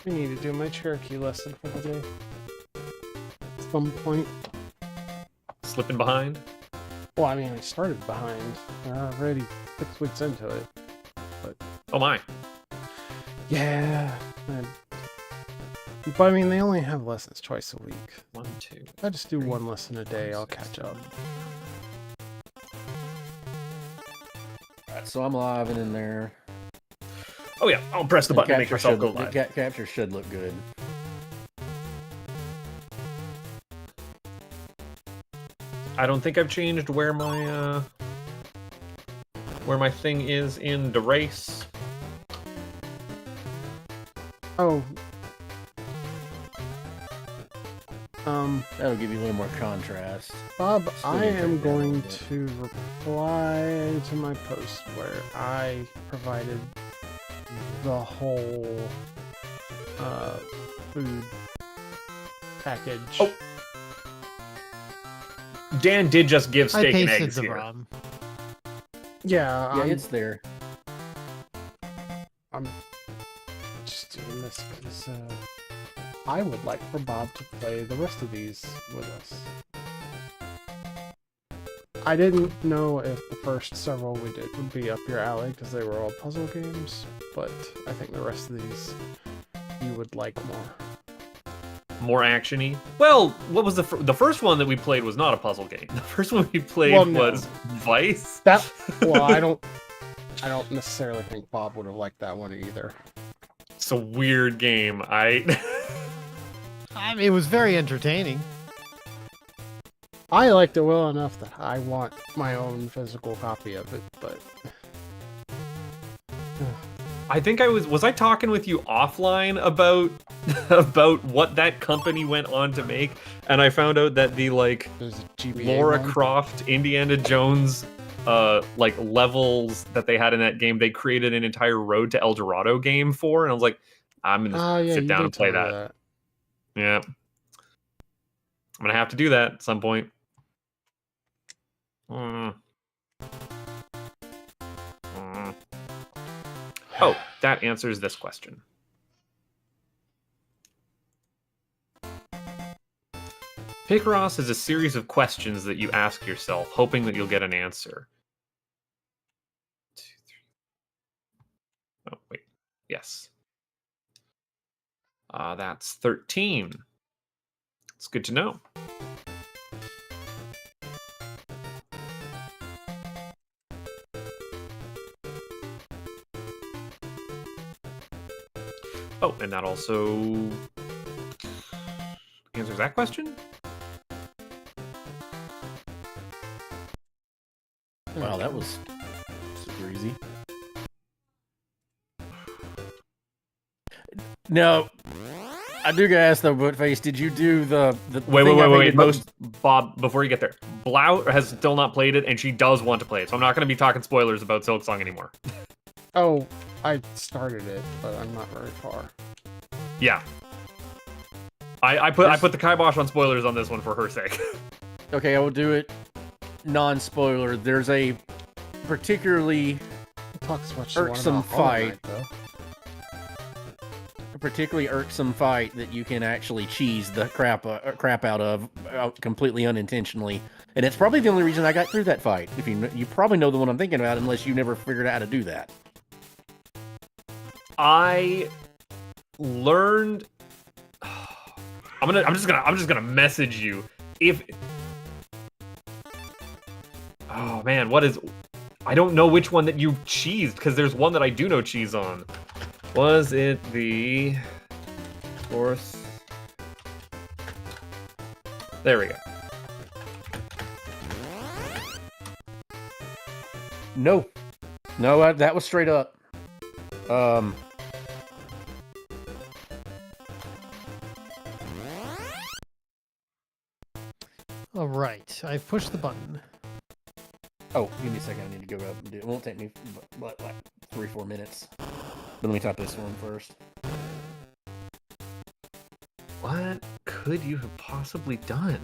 I need to do my Cherokee lesson for the day. At some point. Slipping behind? Well, I mean, I started behind. We're already 6 weeks into it. But Oh my. yeah. But I mean, they only have lessons twice a week. 1, 2. If I just do 1 lesson a day, I'll catch up. Alright, so I'm live and in there. Oh yeah, I'll press the button to make myself go The live. capture should look good. I don't think I've changed where my thing is in the race. Oh. That'll give you a little more contrast. Bob, Still I need to am take that a going little bit. to reply to my post where I provided the whole food package. Oh. Dan did just give I steak and pasted eggs the here. ROM. Yeah, Yeah, it's there. I'm just doing this because I would like for Bob to play the rest of these with us. I didn't know if the first several we did would be up your alley because they were all puzzle games, but I think the rest of these you would like more. More actiony. Well, what was the first one that we played was not a puzzle game. The first one we played Well, no. was Vice. Well, I don't necessarily think Bob would have liked that one either. It's a weird game. I mean, it was very entertaining. I liked it well enough that I want my own physical copy of it, but think I was I talking with you offline about about what that company went on to make, and I found out that the there's a GBA Lara one. Croft, Indiana Jones levels that they had in that game, they created an entire Road to El Dorado game for, and I was like, I'm gonna Yeah, sit you down did and play tell me that. Yeah. I'm gonna have to do that at some point. Oh, that answers this question. Picross is a series of questions that you ask yourself, hoping that you'll get an answer. 2, 3. Oh, wait. Yes. That's 13. It's good to know. Oh, and that also answers that question? Wow, that was super easy. No, I do gotta ask though, Buttface, did you do the Wait. Bob, before you get there, Blau has still not played it, and she does want to play it, so I'm not going to be talking spoilers about Silksong anymore. Oh, I started it, but I'm not very far. Yeah. I put the kibosh on spoilers on this one for her sake. Okay, I will do it non-spoiler. There's a particularly Talk as much as you want irksome about Hollow fight. Knight, though. A particularly irksome fight that you can actually cheese the crap out of completely unintentionally, and it's probably the only reason I got through that fight. If you probably know the one I'm thinking about, unless you never figured out how to do that. I learned. I'm just gonna message you if. Oh man, what is? I don't know which one that you cheesed because there's one that I do know cheese on. Was it the fourth? There we go. No, that was straight up. All right, I've pushed the button. Oh, give me a second. I need to go up and do it. It won't take me but like 3-4 minutes. But let me type this one first. What could you have possibly done?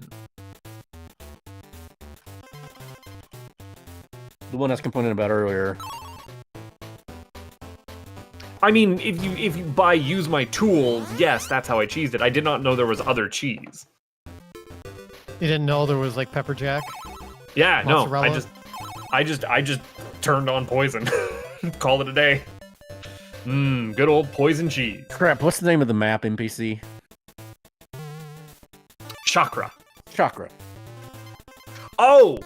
The one I was complaining about earlier. I mean, if you buy use my tools, yes, that's how I cheesed it. I did not know there was other cheese. You didn't know there was like pepper jack? Yeah, no, Mozzarella? I just turned on poison. Called it a day. Good old poison cheese. Crap, what's the name of the map, NPC? Chakra. Chakra. Oh!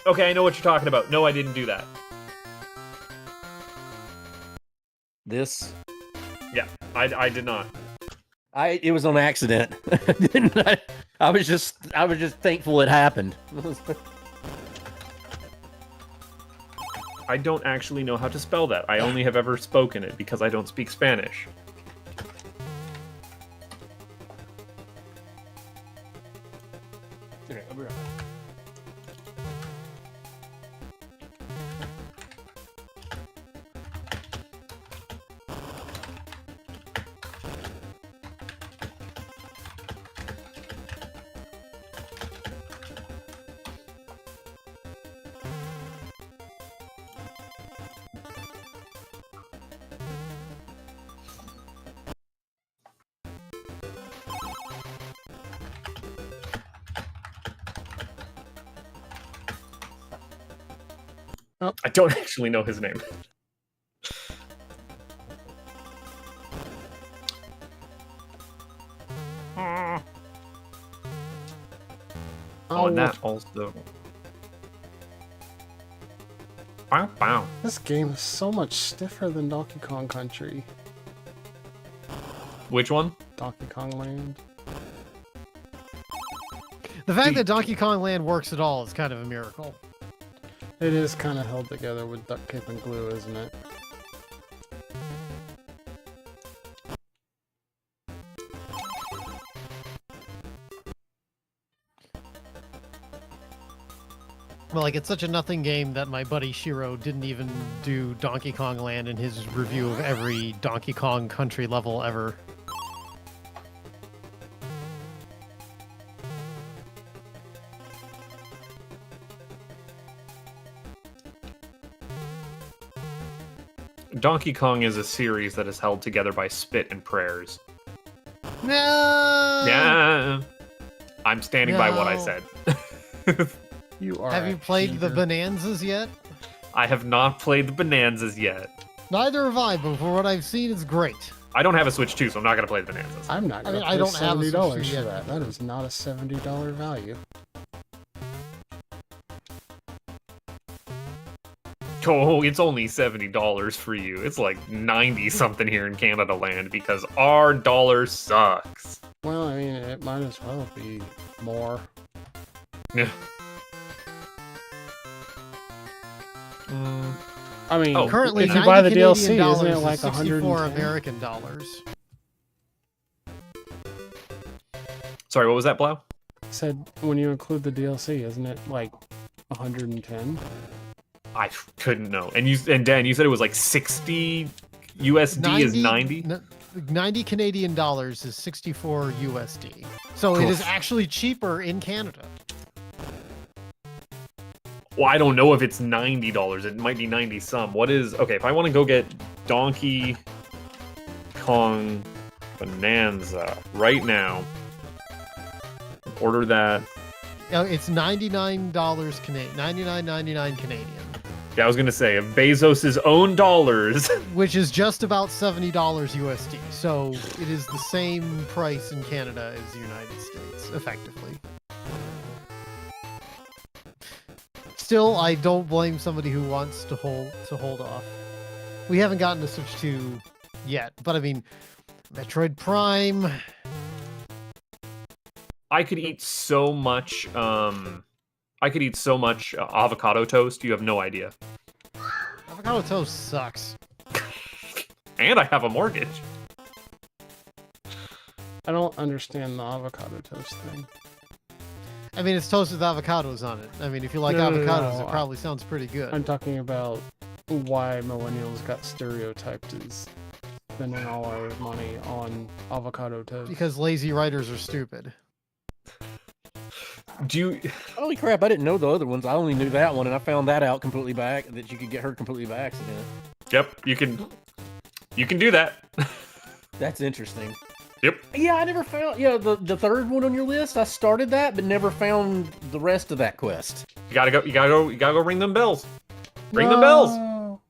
Okay, I know what you're talking about. No, I didn't do that. This? Yeah, I did not. It was on accident. Didn't I? I was just thankful it happened. I don't actually know how to spell that. I only have ever spoken it because I don't speak Spanish. Okay, I'll be right back. I don't actually know his name. Oh, and that also. Wow, wow. This game is so much stiffer than Donkey Kong Country. Which one? Donkey Kong Land. The fact that Donkey Kong Land works at all is kind of a miracle. It is kind of held together with duct tape and glue, isn't it? Well, like, it's such a nothing game that my buddy Shiro didn't even do Donkey Kong Land in his review of every Donkey Kong Country level ever. Donkey Kong is a series that is held together by spit and prayers. No! Yeah. I'm standing by what I No. said. You are. Have you a played the cheater. Bonanzas yet? I have not played the Bonanzas yet. Neither have I, but for what I've seen, it's great. I don't have a Switch 2, so I'm not going to play the Bonanzas. I'm not I gonna mean, pay I don't have a $70 Switch for yet. that. That is not a $70 value. Oh, it's only $70 for you. It's like 90 something here in Canada land because our dollar sucks. Well, I mean, it might as well be more. Yeah. I mean, Oh, Currently, if you 90 buy the Canadian DLC, dollars isn't it is like 64 110? American dollars. Sorry, what was that, Blau? Said when you include the DLC, isn't it like 110? I couldn't know. And Dan, you said it was like 60 USD is 90? 90 Canadian dollars is 64 USD. So it is Oof. actually cheaper in Canada. Well, I don't know if it's $90. It might be 90 some. What is... Okay, if I want to go get Donkey Kong Bonanza right now, order that. It's $99 Canadian, $99.99 Canadian, Yeah, I was going to say, of Bezos' own dollars. which is just about $70 USD. So it is the same price in Canada as the United States, effectively. Still, I don't blame somebody who wants to hold off. We haven't gotten to Switch 2 yet, but I mean, Metroid Prime. I could eat so much avocado toast, you have no idea. Avocado toast sucks. And I have a mortgage. I don't understand the avocado toast thing. I mean, it's toast with avocados on it. I mean, if you like No, avocados, no. it probably sounds pretty good. I'm talking about why millennials got stereotyped as spending all our money on avocado toast. Because lazy writers are stupid. Do you... Holy crap, I didn't know the other ones. I only knew that one, and I found that out completely that you could get her completely by accident. Yep, you can... You can do that. That's interesting. Yep. Yeah, I never found. Yeah, the third one on your list. I started that, but never found the rest of that quest. You gotta go ring them bells. Ring them bells. No.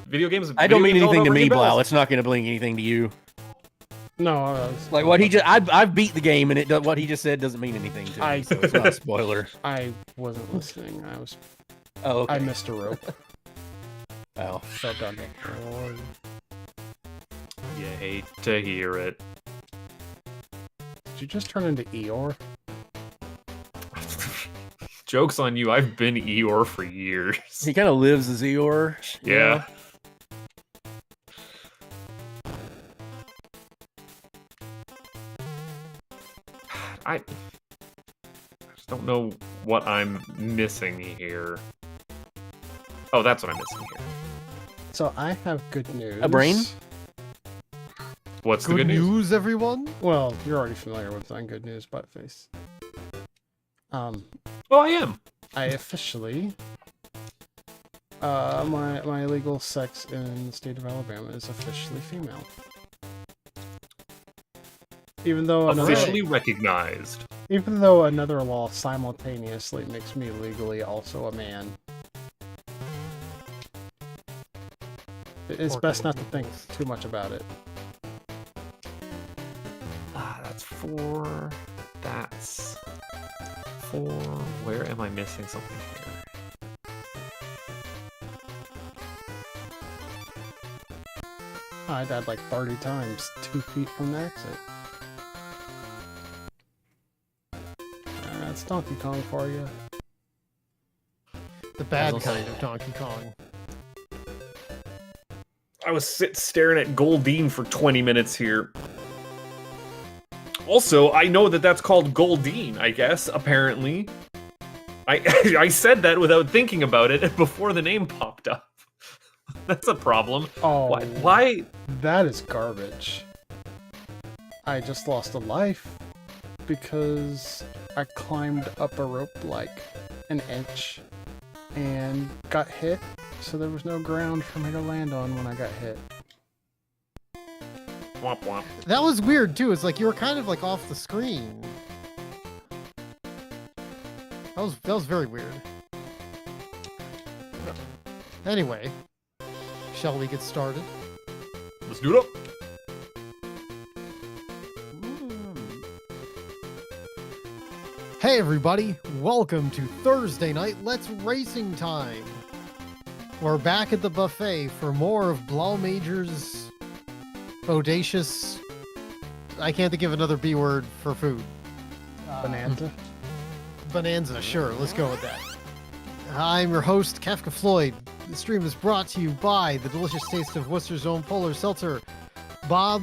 Video games. I don't mean video games anything to all me, ring bells. Blau. It's not going to bling anything to you. No, Like what he just, I've beat the game, and what he just said doesn't mean anything to me. So it's not a spoiler. I wasn't listening. Oh, okay. I missed a rope. Oh. Fell down the floor. You hate to hear it. Did you just turn into Eeyore? Joke's on you. I've been Eeyore for years. He kind of lives as Eeyore. you Yeah. know? I just don't know what I'm missing here. Oh, that's what I'm missing here. So I have good news. A brain? What's the Good good news? news, everyone. Well, you're already familiar with on Good News Buttface. Oh, I am. I officially my legal sex in the state of Alabama is officially female. Even though Officially recognized. even though another law simultaneously makes me legally also a man. It's Poor best not to Canadians. think too much about it. That's 4. That's 4. Where am I missing something here? I died like 30 times, 2 feet from the exit. That's Donkey Kong for you. The bad also- kind of Donkey Kong. I was staring at Goldine for 20 minutes here. Also, I know that that's called Goldine, I guess, apparently. I said that without thinking about it before the name popped up. That's a problem. Oh, Why? that is garbage. I just lost a life because I climbed up a rope like an inch and got hit, so there was no ground for me to land on when I got hit. Womp womp. That was weird too. It's like you were kind of like off the screen. That was very weird. Anyway, shall we get started? Let's do it up. Hey everybody, welcome to Thursday night Let's Racing Time. We're back at the buffet for more of Blau Major's bodacious. I can't think of another B word for food. Bonanza. Bonanza, sure, let's go with that. I'm your host, Kafka Floyd. The stream is brought to you by the delicious taste of Worcester's own Polar Seltzer. Bob,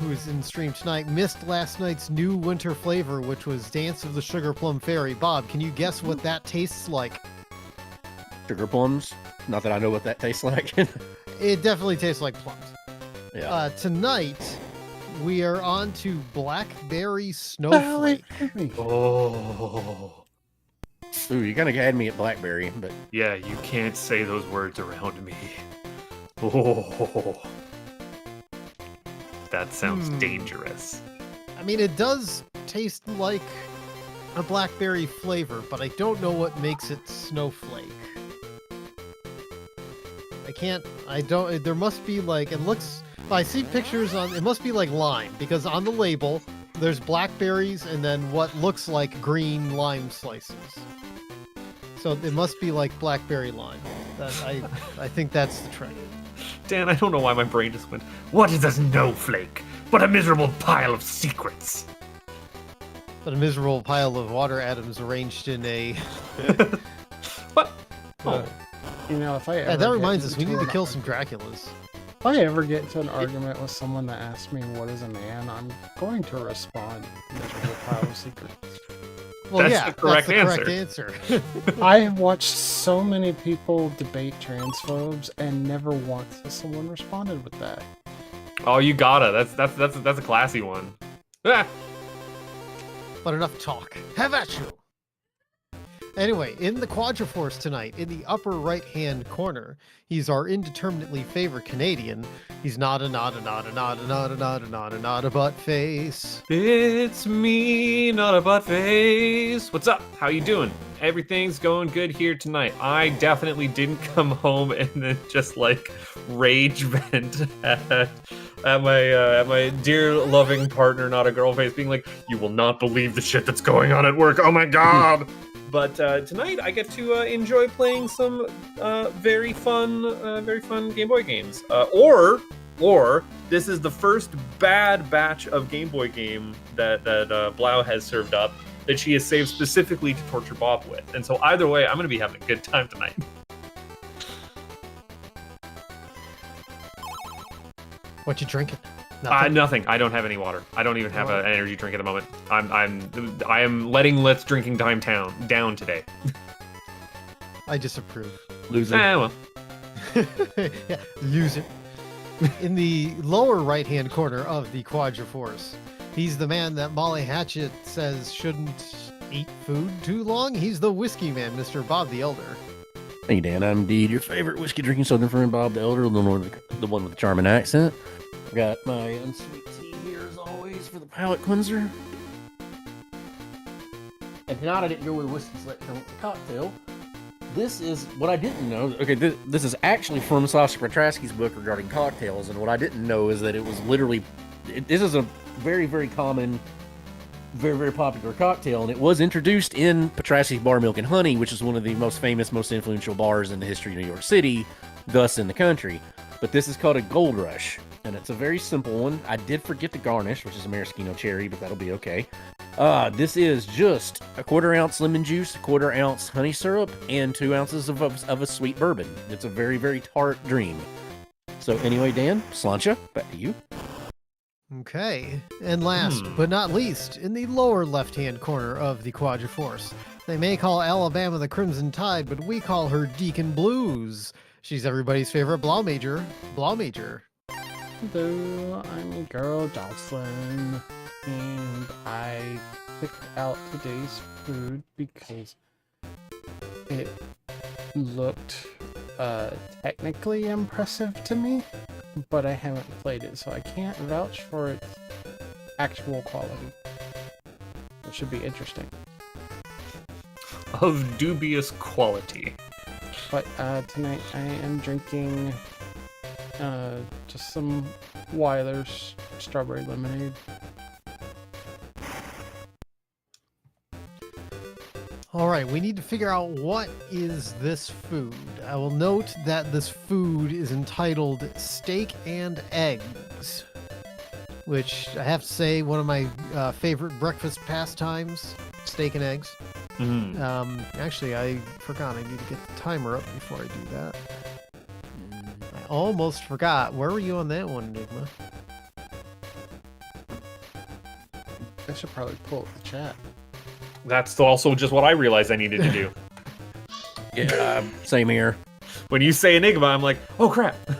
who is in stream tonight, missed last night's new winter flavor, which was Dance of the Sugar Plum Fairy. Bob, can you guess what that tastes like? Sugar plums. Not that I know what that tastes like. It definitely tastes like plums. Yeah. Tonight, we are on to Blackberry Snowflake. Oh. Ooh, you kind of had me at blackberry, but Yeah, you can't say those words around me. Oh. That sounds dangerous. I mean, it does taste like a blackberry flavor, but I don't know what makes it snowflake. There must be like, I see pictures on, it must be like lime, because on the label, there's blackberries and then what looks like green lime slices. So it must be like blackberry lime. I think that's the trend. Dan, I don't know why my brain just went, what is a snowflake but a miserable pile of secrets? But a miserable pile of water atoms arranged in a... What? Oh. You know, if I ever Yeah, that get reminds us, we into need to an- kill some Draculas. If I ever get into an argument with someone that asks me what is a man, I'm going to respond miserable pile of secrets. Well, That's yeah, the correct that's the correct answer. I have watched so many people debate transphobes, and never once has someone responded with that. Oh, you gotta. That's a classy one. Ah. But enough talk. Have at you! Anyway, in the Quadriforce tonight, in the upper right-hand corner, he's our indeterminately favorite Canadian. He's not a butt face. It's me, not a butt face. What's up? How you doing? Everything's going good here tonight. I definitely didn't come home and then just like rage vent at my dear loving partner, not a girl face, being like, "You will not believe the shit that's going on at work. Oh my god!" But tonight I get to enjoy playing some very fun Game Boy games. Or this is the first bad batch of Game Boy game that Blau has served up that she has saved specifically to torture Bob with. And so either way, I'm going to be having a good time tonight. What you drinking? Nothing. I don't have any water. I don't even have an energy drink at the moment. I am letting Let's Drinking Time down today. I disapprove. Loser. Well. Yeah, loser. In the lower right-hand corner of the Quadriforce, he's the man that Molly Hatchet says shouldn't eat food too long. He's the whiskey man, Mr. Bob the Elder. Hey, Dan, I'm indeed your favorite whiskey drinking Southern friend, Bob the Elder, the one with the charming accent. I got my unsweet tea here as always for the palate cleanser. And tonight I didn't go with a whiskey selection, I went with a cocktail. This is what I didn't know. Okay, this is actually from Sasha Petrasky's book regarding cocktails, and what I didn't know is that it was literally. This is a very, very common, very, very popular cocktail, and it was introduced in Petrasky's Bar Milk and Honey, which is one of the most famous, most influential bars in the history of New York City, thus in the country. But this is called a Gold Rush, and it's a very simple one. I did forget the garnish, which is a maraschino cherry, but that'll be okay. This is just a 1/4 ounce lemon juice, 1/4 ounce honey syrup, and 2 ounces of a sweet bourbon. It's a very, very tart dream. So anyway, Dan, Slancha, back to you. Okay, and last but not least, in the lower left-hand corner of the Quadriforce, they may call Alabama the Crimson Tide, but we call her Deacon Blues. She's everybody's favorite Blau Major. Blau Major. Hello, I'm your girl Jocelyn, and I picked out today's food because it looked technically impressive to me, but I haven't played it, so I can't vouch for its actual quality. It should be interesting. Of dubious quality. But tonight I am drinking just some Weiler's strawberry lemonade. All right, we need to figure out what is this food. I will note that this food is entitled Steak and Eggs, which I have to say, one of my favorite breakfast pastimes, steak and eggs. Actually, I forgot I need to get the timer up before I do that. I almost forgot. Where were you on that one, Enigma? I should probably pull up the chat. That's also just what I realized I needed to do. Yeah, same here. When you say Enigma, I'm like, oh crap. Well,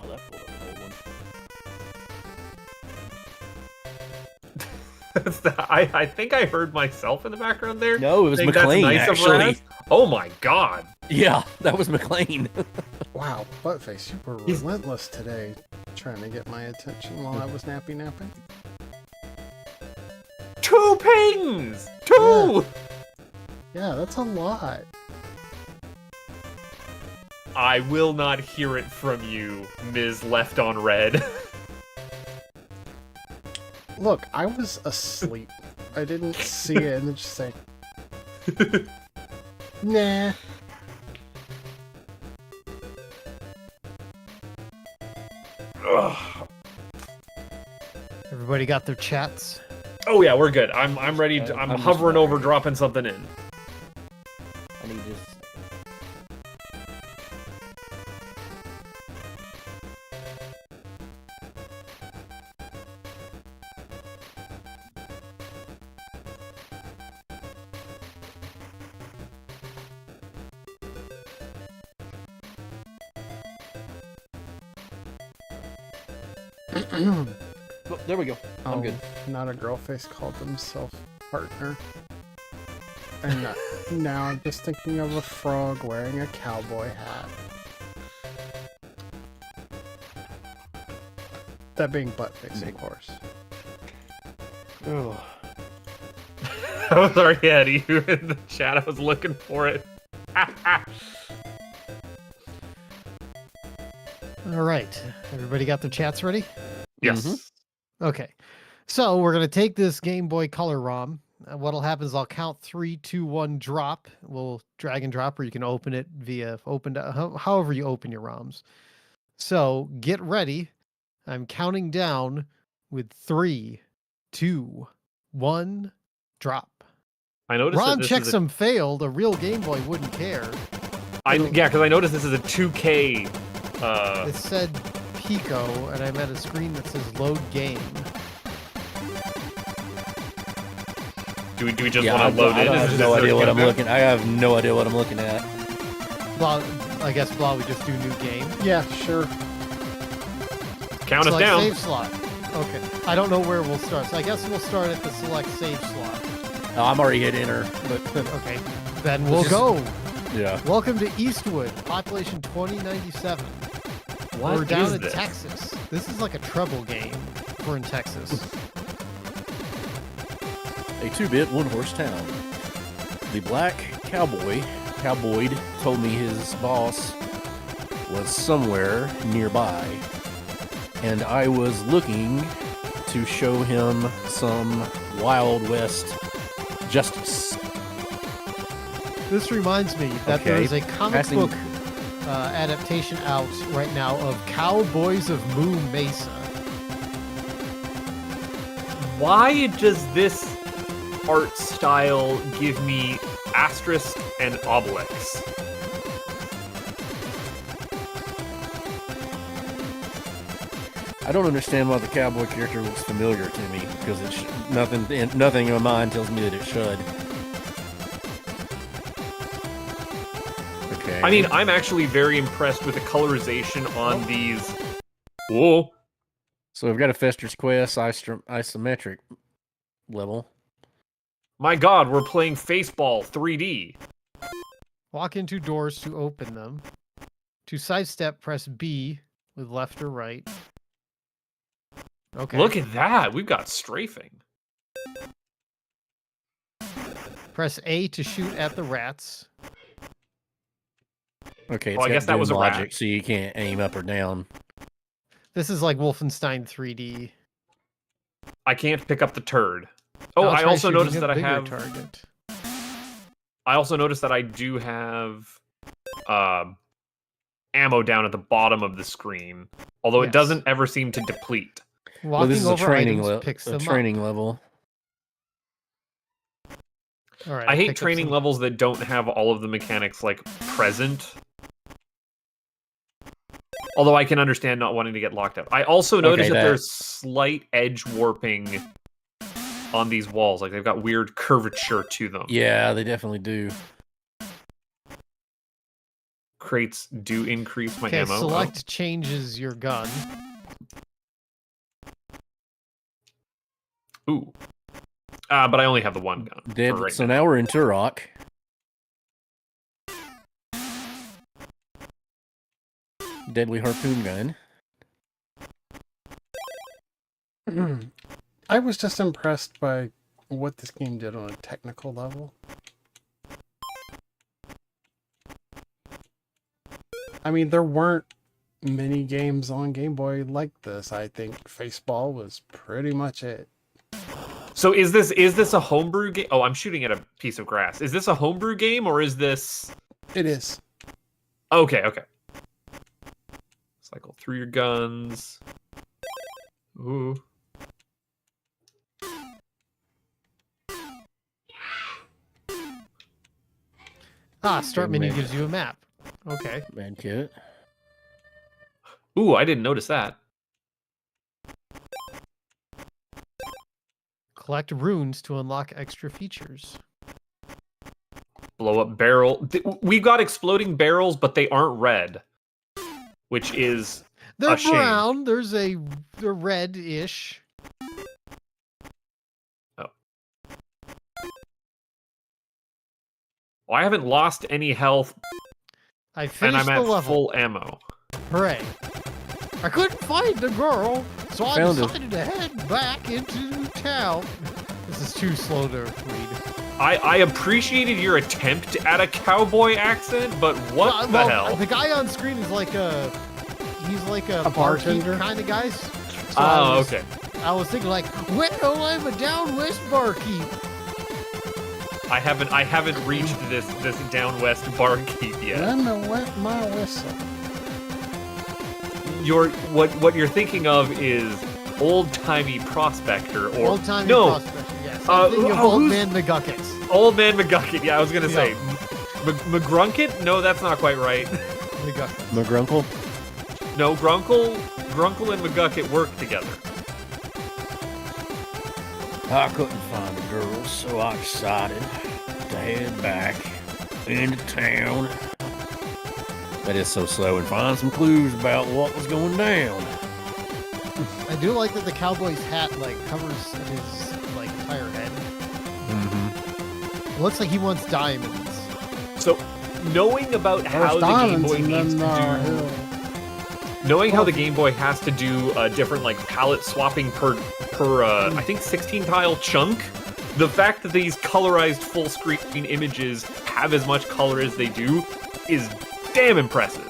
that pulled up an old one. I think I heard myself in the background there. No, it was Think that's McLean, nice of actually. Raz? Oh my god. Yeah, that was McLean. Wow, Buttface, you were relentless today, trying to get my attention while I was napping. 2 pings! 2! Yeah, that's a lot. I will not hear it from you, Ms. Left on Red. Look, I was asleep. I didn't see it and then just say, nah. Ugh. Everybody got their chats? Oh yeah, we're good. I'm ready. I'm I'm just hovering over, wondering. dropping something in. I need this. Oh, there we go. I'm good. Not a girl face called themselves partner. And now I'm just thinking of a frog wearing a cowboy hat. That being butt face, of course. Oh. I was already ahead of you in the chat. I was looking for it. All right. Everybody got their chats ready? Yes. Mhm. Okay. So we're going to take this Game Boy Color ROM. What'll happen is I'll count 3, 2, 1, drop. We'll drag and drop, or you can open it via however you open your ROMs. So get ready. I'm counting down with 3, 2, 1, drop. I noticed ROM that this is checksum failed. A real Game Boy wouldn't care. yeah, because I noticed this is a 2K. It said Pico, and I'm at a screen that says load game. Do we just Yeah, want to load I in? have no idea what I'm looking. I have no idea what I'm looking at. Blah, I guess Blah, we just do new game. Yeah, sure. Count us Select down. save slot. Okay. I don't know where we'll start. So I guess we'll start at the select save slot. Oh, I'm already hit enter, but Okay. Then we'll go. yeah. Welcome to Eastwood, population 2097. What We're down is in this? Texas. This is like a treble game. We're in Texas. A 2-bit, one-horse town. The black cowboyed, told me his boss was somewhere nearby, and I was looking to show him some Wild West justice. This reminds me that there Okay, is a comic passing- book adaptation out right now of Cowboys of Moo Mesa. Why does this art style give me asterisk and obelix? I don't understand why the cowboy character looks familiar to me, because it's nothing in my mind tells me that it should. Okay. I mean, I'm actually very impressed with the colorization on these. Whoa. So we've got a Fester's Quest isometric level. My god, we're playing Faceball 3D. Walk into doors to open them. To sidestep, press B with left or right. Okay. Look at that. We've got strafing. Press A to shoot at the rats. Okay, Well, I guess that was a logic, rat. so you can't aim up or down. This is like Wolfenstein 3D. I can't pick up the turd. Oh, Now I try also shooting noticed a that I bigger have. target. I also noticed that I do have ammo down at the bottom of the screen, although Yes. it doesn't ever seem to deplete. Walking Well, this is a over training items level. picks A them training level. up. All right, I hate picked up training some- levels that don't have all of the mechanics like present. Although I can understand not wanting to get locked out. I also noticed that there's slight edge warping on these walls. Like they've got weird curvature to them. Yeah, they definitely do. Crates do increase my Okay, ammo. select changes your gun. Oh. Ooh. But I only have the one gun. Dead. for right So now. now we're in Turok. Deadly harpoon gun. I was just impressed by what this game did on a technical level. I mean, there weren't many games on Game Boy like this. I think Faceball was pretty much it. So is this a homebrew game? Oh, I'm shooting at a piece of grass. Is this a homebrew game or is this? It is. Okay. Cycle through your guns. Ooh. Start menu Menu. gives you a map. Okay. Medkit. Ooh, I didn't notice that. Collect runes to unlock extra features. Blow up barrel. We've got exploding barrels, but they aren't red, which is They're a shame. brown. They're red-ish. Well, I haven't lost any health, I and finished I'm the at level. full ammo. Hooray. I couldn't find the girl, so I Found her. decided to head back into town. This is too slow to read. I appreciated your attempt at a cowboy accent, but what the hell? The guy on screen is like he's like a bartender? kind of guy. So Oh, okay. I was thinking like, well, I'm a down west barkeep. I haven't reached this down west barkeep yet. Let me wet my whistle. What you're thinking of is old timey prospector or Old timey no prospector, yes. I'm thinking of Old Man McGuckets. Old Man McGucket. Yeah, I was gonna say Yeah. McGrunkett. No, that's not quite right. McGuckets. McGrunkle. No, Grunkle and McGucket work together. I couldn't find the girl, so I decided to head back into town. That is so slow, and find some clues about what was going down. I do like that the cowboy's hat like covers his like entire head. Mm-hmm. It looks like he wants diamonds. So, knowing about how There's the Game diamonds Boy in needs them, to do, hill. knowing how the Game Boy has to do different like palette swapping per I think 16 tile chunk. The fact that these colorized full screen images have as much color as they do is damn impressive.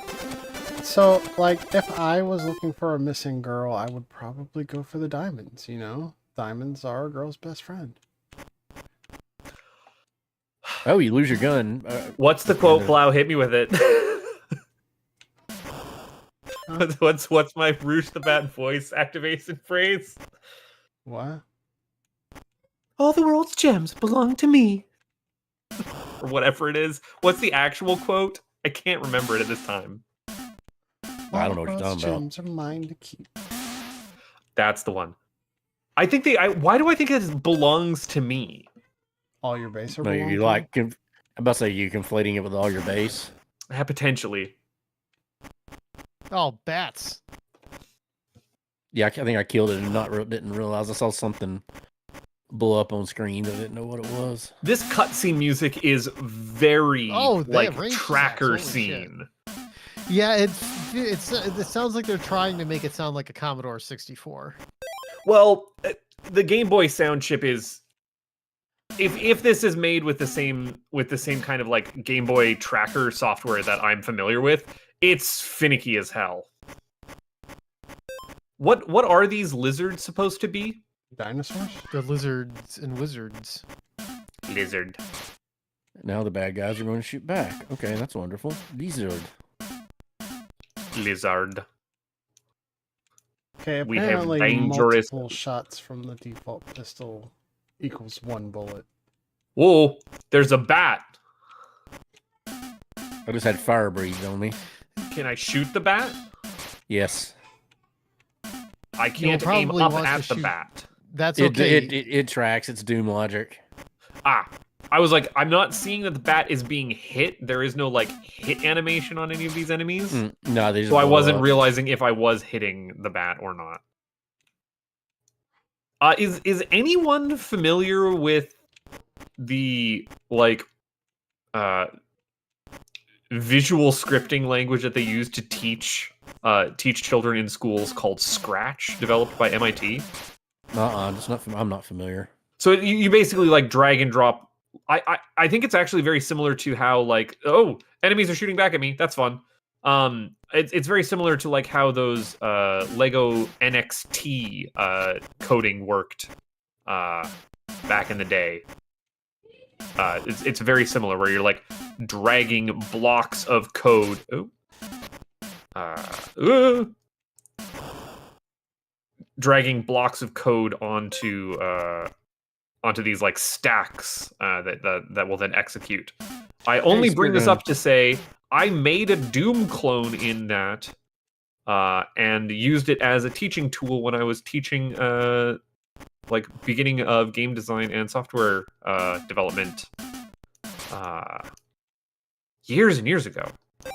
So, like, if I was looking for a missing girl, I would probably go for the diamonds, you know? Diamonds are a girl's best friend. Oh, you lose your gun. What's the quote, Blau? Hit me with it. What's my Rouge the Bat voice activation phrase? What? All the world's gems belong to me. Or whatever it is. What's the actual quote? I can't remember it at this time. I don't know what you're All those talking about. gems are mine to keep. That's the one. I think why do I think it belongs to me? All your base are No, belong you to like. I'm about to say you conflating it with all your base. Potentially. Oh, bats. Yeah, I think I killed it and didn't realize I saw something blow up on screen. I didn't know what it was. This cutscene music is very Oh, they like have range tracker attacks, holy shit. scene. Yeah, it sounds like they're trying to make it sound like a Commodore 64. Well, the Game Boy sound chip is if this is made with the same kind of like Game Boy tracker software that I'm familiar with, it's finicky as hell. What are these lizards supposed to be? Dinosaurs? The lizards and wizards. Lizard. Now the bad guys are going to shoot back. Okay, that's wonderful. Lizard. Lizard. Okay, We have apparently dangerous- multiple shots from the default pistol equals one bullet. Whoa, there's a bat. I just had fire breathed on me. Can I shoot the bat? Yes. I can't aim probably up want to at the shoot- bat. That's It, okay. it tracks. It's Doom logic. I was like, I'm not seeing that the bat is being hit. There is no like hit animation on any of these enemies. No, they just So I blow wasn't up. realizing if I was hitting the bat or not. Is anyone familiar with the like visual scripting language that they use to teach children in schools called Scratch, developed by MIT? I'm not familiar. So you basically like drag and drop. I think it's actually very similar to how like, oh, enemies are shooting back at me. That's fun. It's very similar to like how those Lego NXT coding worked back in the day. It's very similar where you're like dragging blocks of code. Dragging blocks of code onto these like stacks that will then execute. I only bring this up to say I made a Doom clone in that and used it as a teaching tool when I was teaching like beginning of game design and software development years and years ago.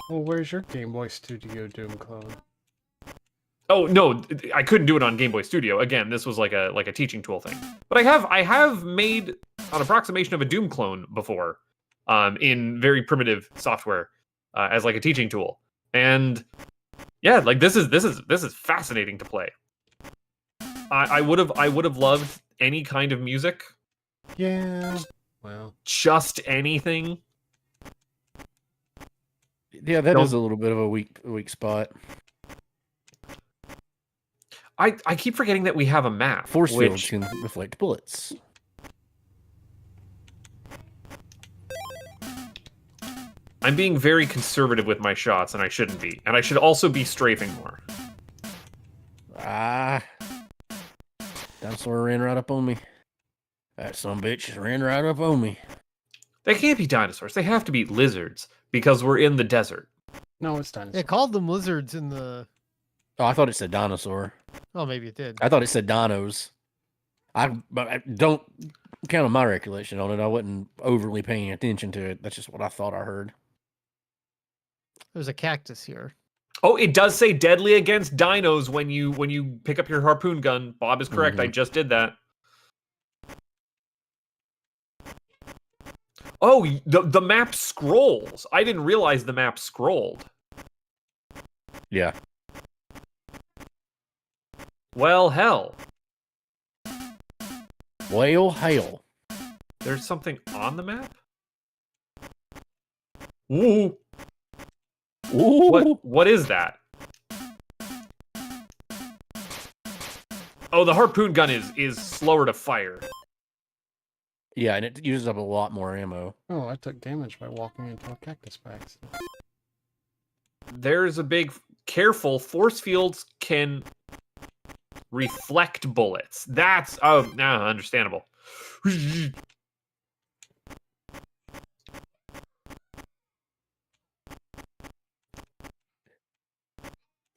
Well, where's your Game Boy Studio Doom clone? Oh no, I couldn't do it on Game Boy Studio. Again, this was like a teaching tool thing. But I have made an approximation of a Doom clone before. in very primitive software as like a teaching tool. And yeah, like this is fascinating to play. I would have loved any kind of music, Yeah. Well, just anything. Yeah, that Don't- is a little bit of a weak spot. I keep forgetting that we have a map. Force fields which can deflect bullets. I'm being very conservative with my shots, and I shouldn't be. And I should also be strafing more. Ah, dinosaur ran right up on me. That son of a bitch ran right up on me. They can't be dinosaurs. They have to be lizards because we're in the desert. no, it's dinosaur. It called them lizards in the. Oh, I thought it said dinosaur. Oh, maybe it did. I thought it said dinos. But I don't count on my recollection on it. I wasn't overly paying attention to it. That's just what I thought I heard. There's a cactus here. Oh, it does say deadly against dinos when you pick up your harpoon gun. Bob is correct. I just did that. Oh, the map scrolls. I didn't realize the map scrolled. Yeah. Well, hell. Well, hell. There's something on the map? Ooh. Ooh. What is that? Oh, the harpoon gun is slower to fire. Yeah, and it uses up a lot more ammo. Oh, I took damage by walking into a cactus by accident. There's a big careful. Force fields can reflect bullets. That's understandable.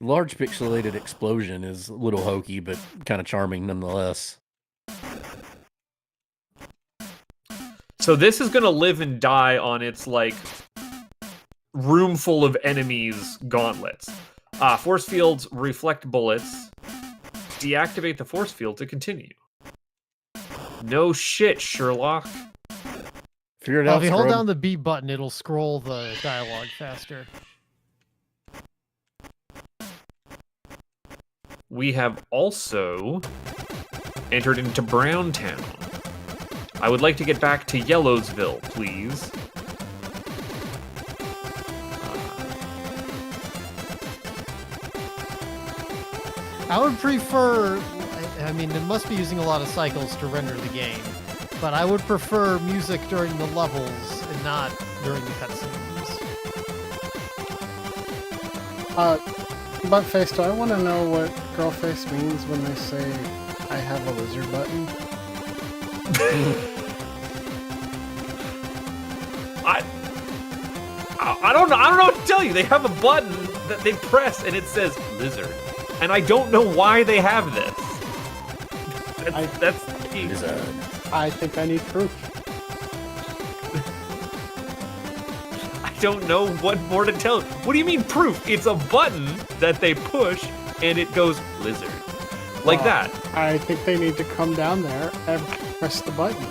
Large pixelated explosion is a little hokey, but kind of charming nonetheless. So this is gonna live and die on its like room full of enemies gauntlets. Force fields reflect bullets. Deactivate the force field to continue. No shit, Sherlock. Figure it Well, out. if you hold scrub. down the B button, it'll scroll the dialogue faster. We have also entered into Browntown. I would like to get back to Yellowsville, please. I would prefer. I mean, it must be using a lot of cycles to render the game, but I would prefer music during the levels and not during the cutscenes. Buttface, do I want to know what girlface means when they say I have a lizard button? I don't know. I don't know what to tell you. They have a button that they press and it says lizard, and I don't know why they have this. That's key. Lizard. I think I need proof. I don't know what more to tell. What do you mean proof? It's a button that they push and it goes lizard, like that. I think they need to come down there and press the button.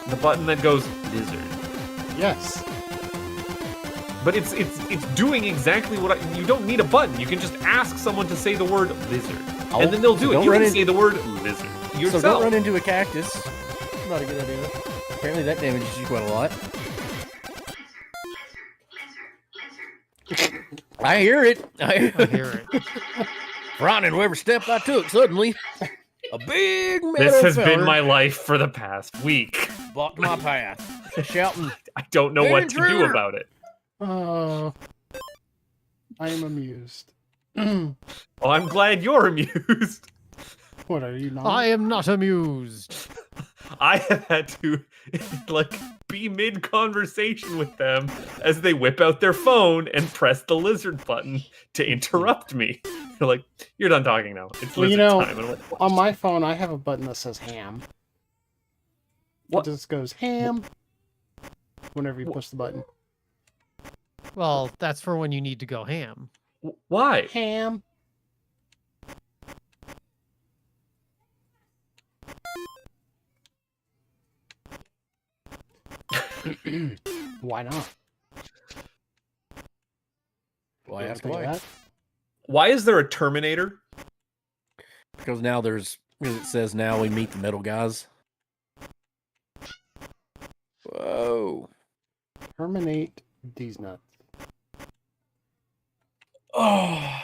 The button that goes lizard. Yes. But it's doing exactly what you don't need a button. You can just ask someone to say the word lizard, and then they'll do it. Don't You run can in- say the word lizard yourself. So don't run into a cactus. Not a good idea. Apparently that damages you quite a lot. I hear it. I hear it. Frowning every step I took. Suddenly, a big metal This has been feller my life for the past week. blocked my path, shouting, I don't know what to do Intruder! about it. Oh, I am amused. Well, I'm glad you're amused. What are you not? I am not amused. I have had to like be mid conversation with them as they whip out their phone and press the lizard button to interrupt me. They're like, "You're done talking now. It's Well, lizard you know, time." And I'm like, "What?" On my phone, I have a button that says ham. What? It just goes ham whenever you push the button. Well, that's for when you need to go ham. Why? Ham. Why not? Why You ever ask think of why? that? Why is there a Terminator? Because now because it says now we meet the metal guys. Whoa. Terminate these nuts. Oh.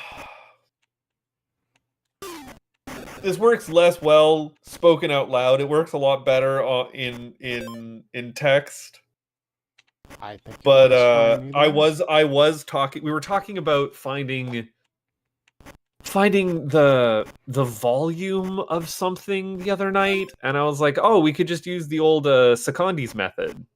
This works less well spoken out loud. It works a lot better in text. I think it But was fine either. I was talking. We were talking about finding the volume of something the other night, and I was like, oh, we could just use the old Secondes method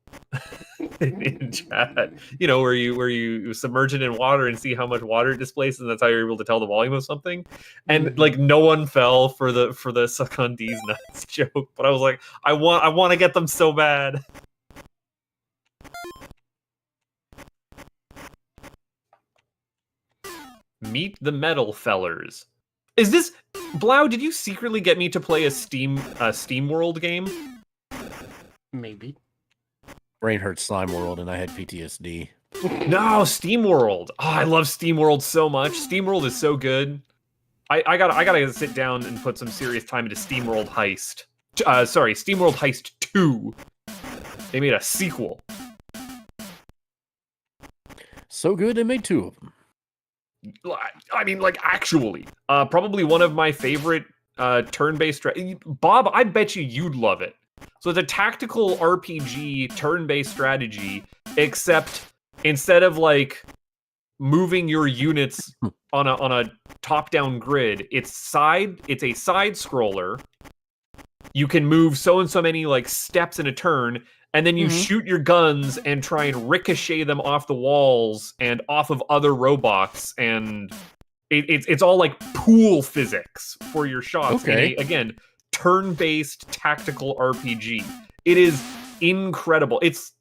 in chat. You know, where you submerge it in water and see how much water it displaces, and that's how you're able to tell the volume of something. And like, no one fell for the Secondes nuts joke, but I was like, I want to get them so bad. Meet the metal fellers. Is this Blau? Did you secretly get me to play a Steam World game? Maybe. Brain hurt Slime World, and I had PTSD. No, Steam World. Oh, I love Steam World so much. Steam World is so good. I gotta sit down and put some serious time into Steam World Heist. Sorry, Steam World Heist 2. They made a sequel. So good, they made 2 of them. I mean, like, actually. Probably one of my favorite turn-based... Bob, I bet you'd love it. So it's a tactical RPG turn-based strategy, except instead of, like, moving your units on a top-down grid, it's a side scroller. You can move so and so many, like, steps in a turn, and then you shoot your guns and try and ricochet them off the walls and off of other robots, and it's all like pool physics for your shots. Okay. Again, turn-based tactical RPG. It is incredible. It's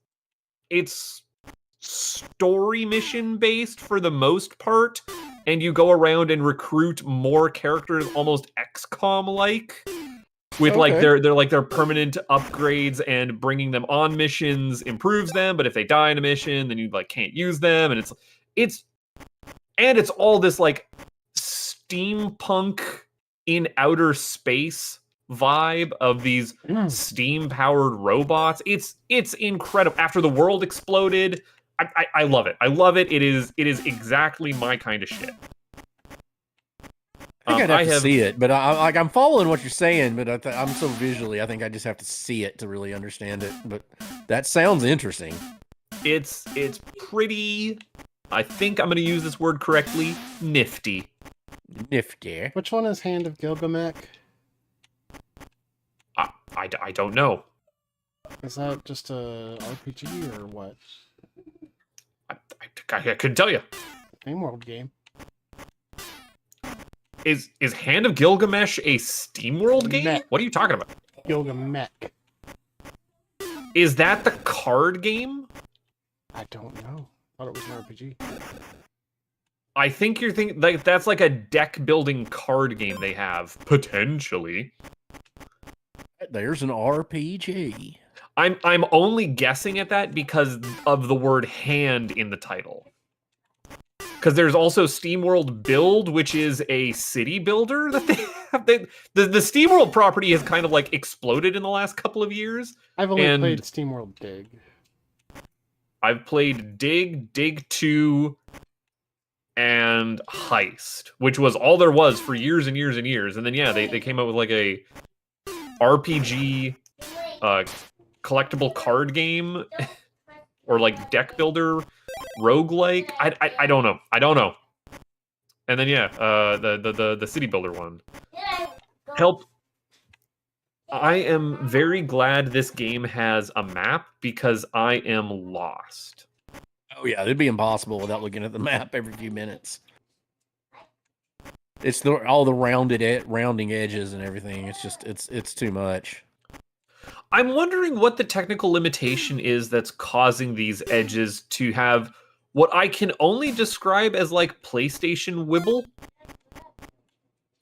story mission based for the most part, and you go around and recruit more characters, almost XCOM like. With like their permanent upgrades, and bringing them on missions improves them, but if they die in a mission, then you like can't use them, and it's all this like steampunk in outer space vibe of these steam powered robots. It's incredible. After the world exploded, I love it. I love it. It is exactly my kind of shit. I think I'd have to see it, but I'm following what you're saying, but I'm so visually, I think I just have to see it to really understand it. But that sounds interesting. It's pretty, I think I'm going to use this word correctly, nifty. Nifty. Which one is Hand of Gilgamesh? I don't know. Is that just a RPG or what? I couldn't tell you. Same world game. Is Hand of Gilgamesh a SteamWorld game? Mech. What are you talking about? Gilgamesh. Is that the card game? I don't know. I thought it was an RPG. I think you're thinking like that's like a deck building card game they have potentially. There's an RPG. I'm only guessing at that because of the word hand in the title. Because there's also SteamWorld Build, which is a city builder that they have. The SteamWorld property has kind of like exploded in the last couple of years. I've only played SteamWorld Dig. I've played Dig, Dig 2, and Heist, which was all there was for years and years and years. And then yeah, they came out with like a RPG collectible card game or like deck builder roguelike. I don't know. And then yeah, the city builder one. Help. I am very glad this game has a map because I am lost. Oh yeah, it'd be impossible without looking at the map every few minutes. It's all the rounding edges and everything. It's just it's too much. I'm wondering what the technical limitation is that's causing these edges to have what I can only describe as like PlayStation wibble.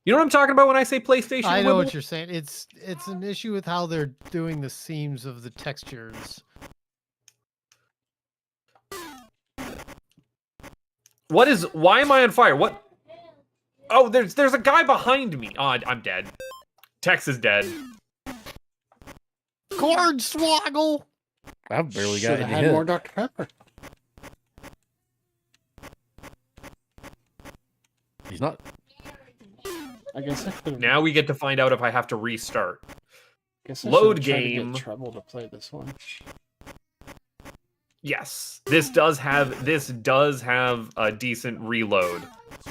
You know what I'm talking about when I say PlayStation I know wibble? what you're saying. It's an issue with how they're doing the seams of the textures. What is? Why am I on fire? What? Oh, there's a guy behind me. Oh, I'm dead. Tex is dead. Corn swoggle. I've barely Should got have any had hit. more Dr. Pepper. He's not. I guess I could have. Now we get to find out if I have to restart. Guess I Load should've tried to game. get Treble to play this one. Yes, this does have a decent reload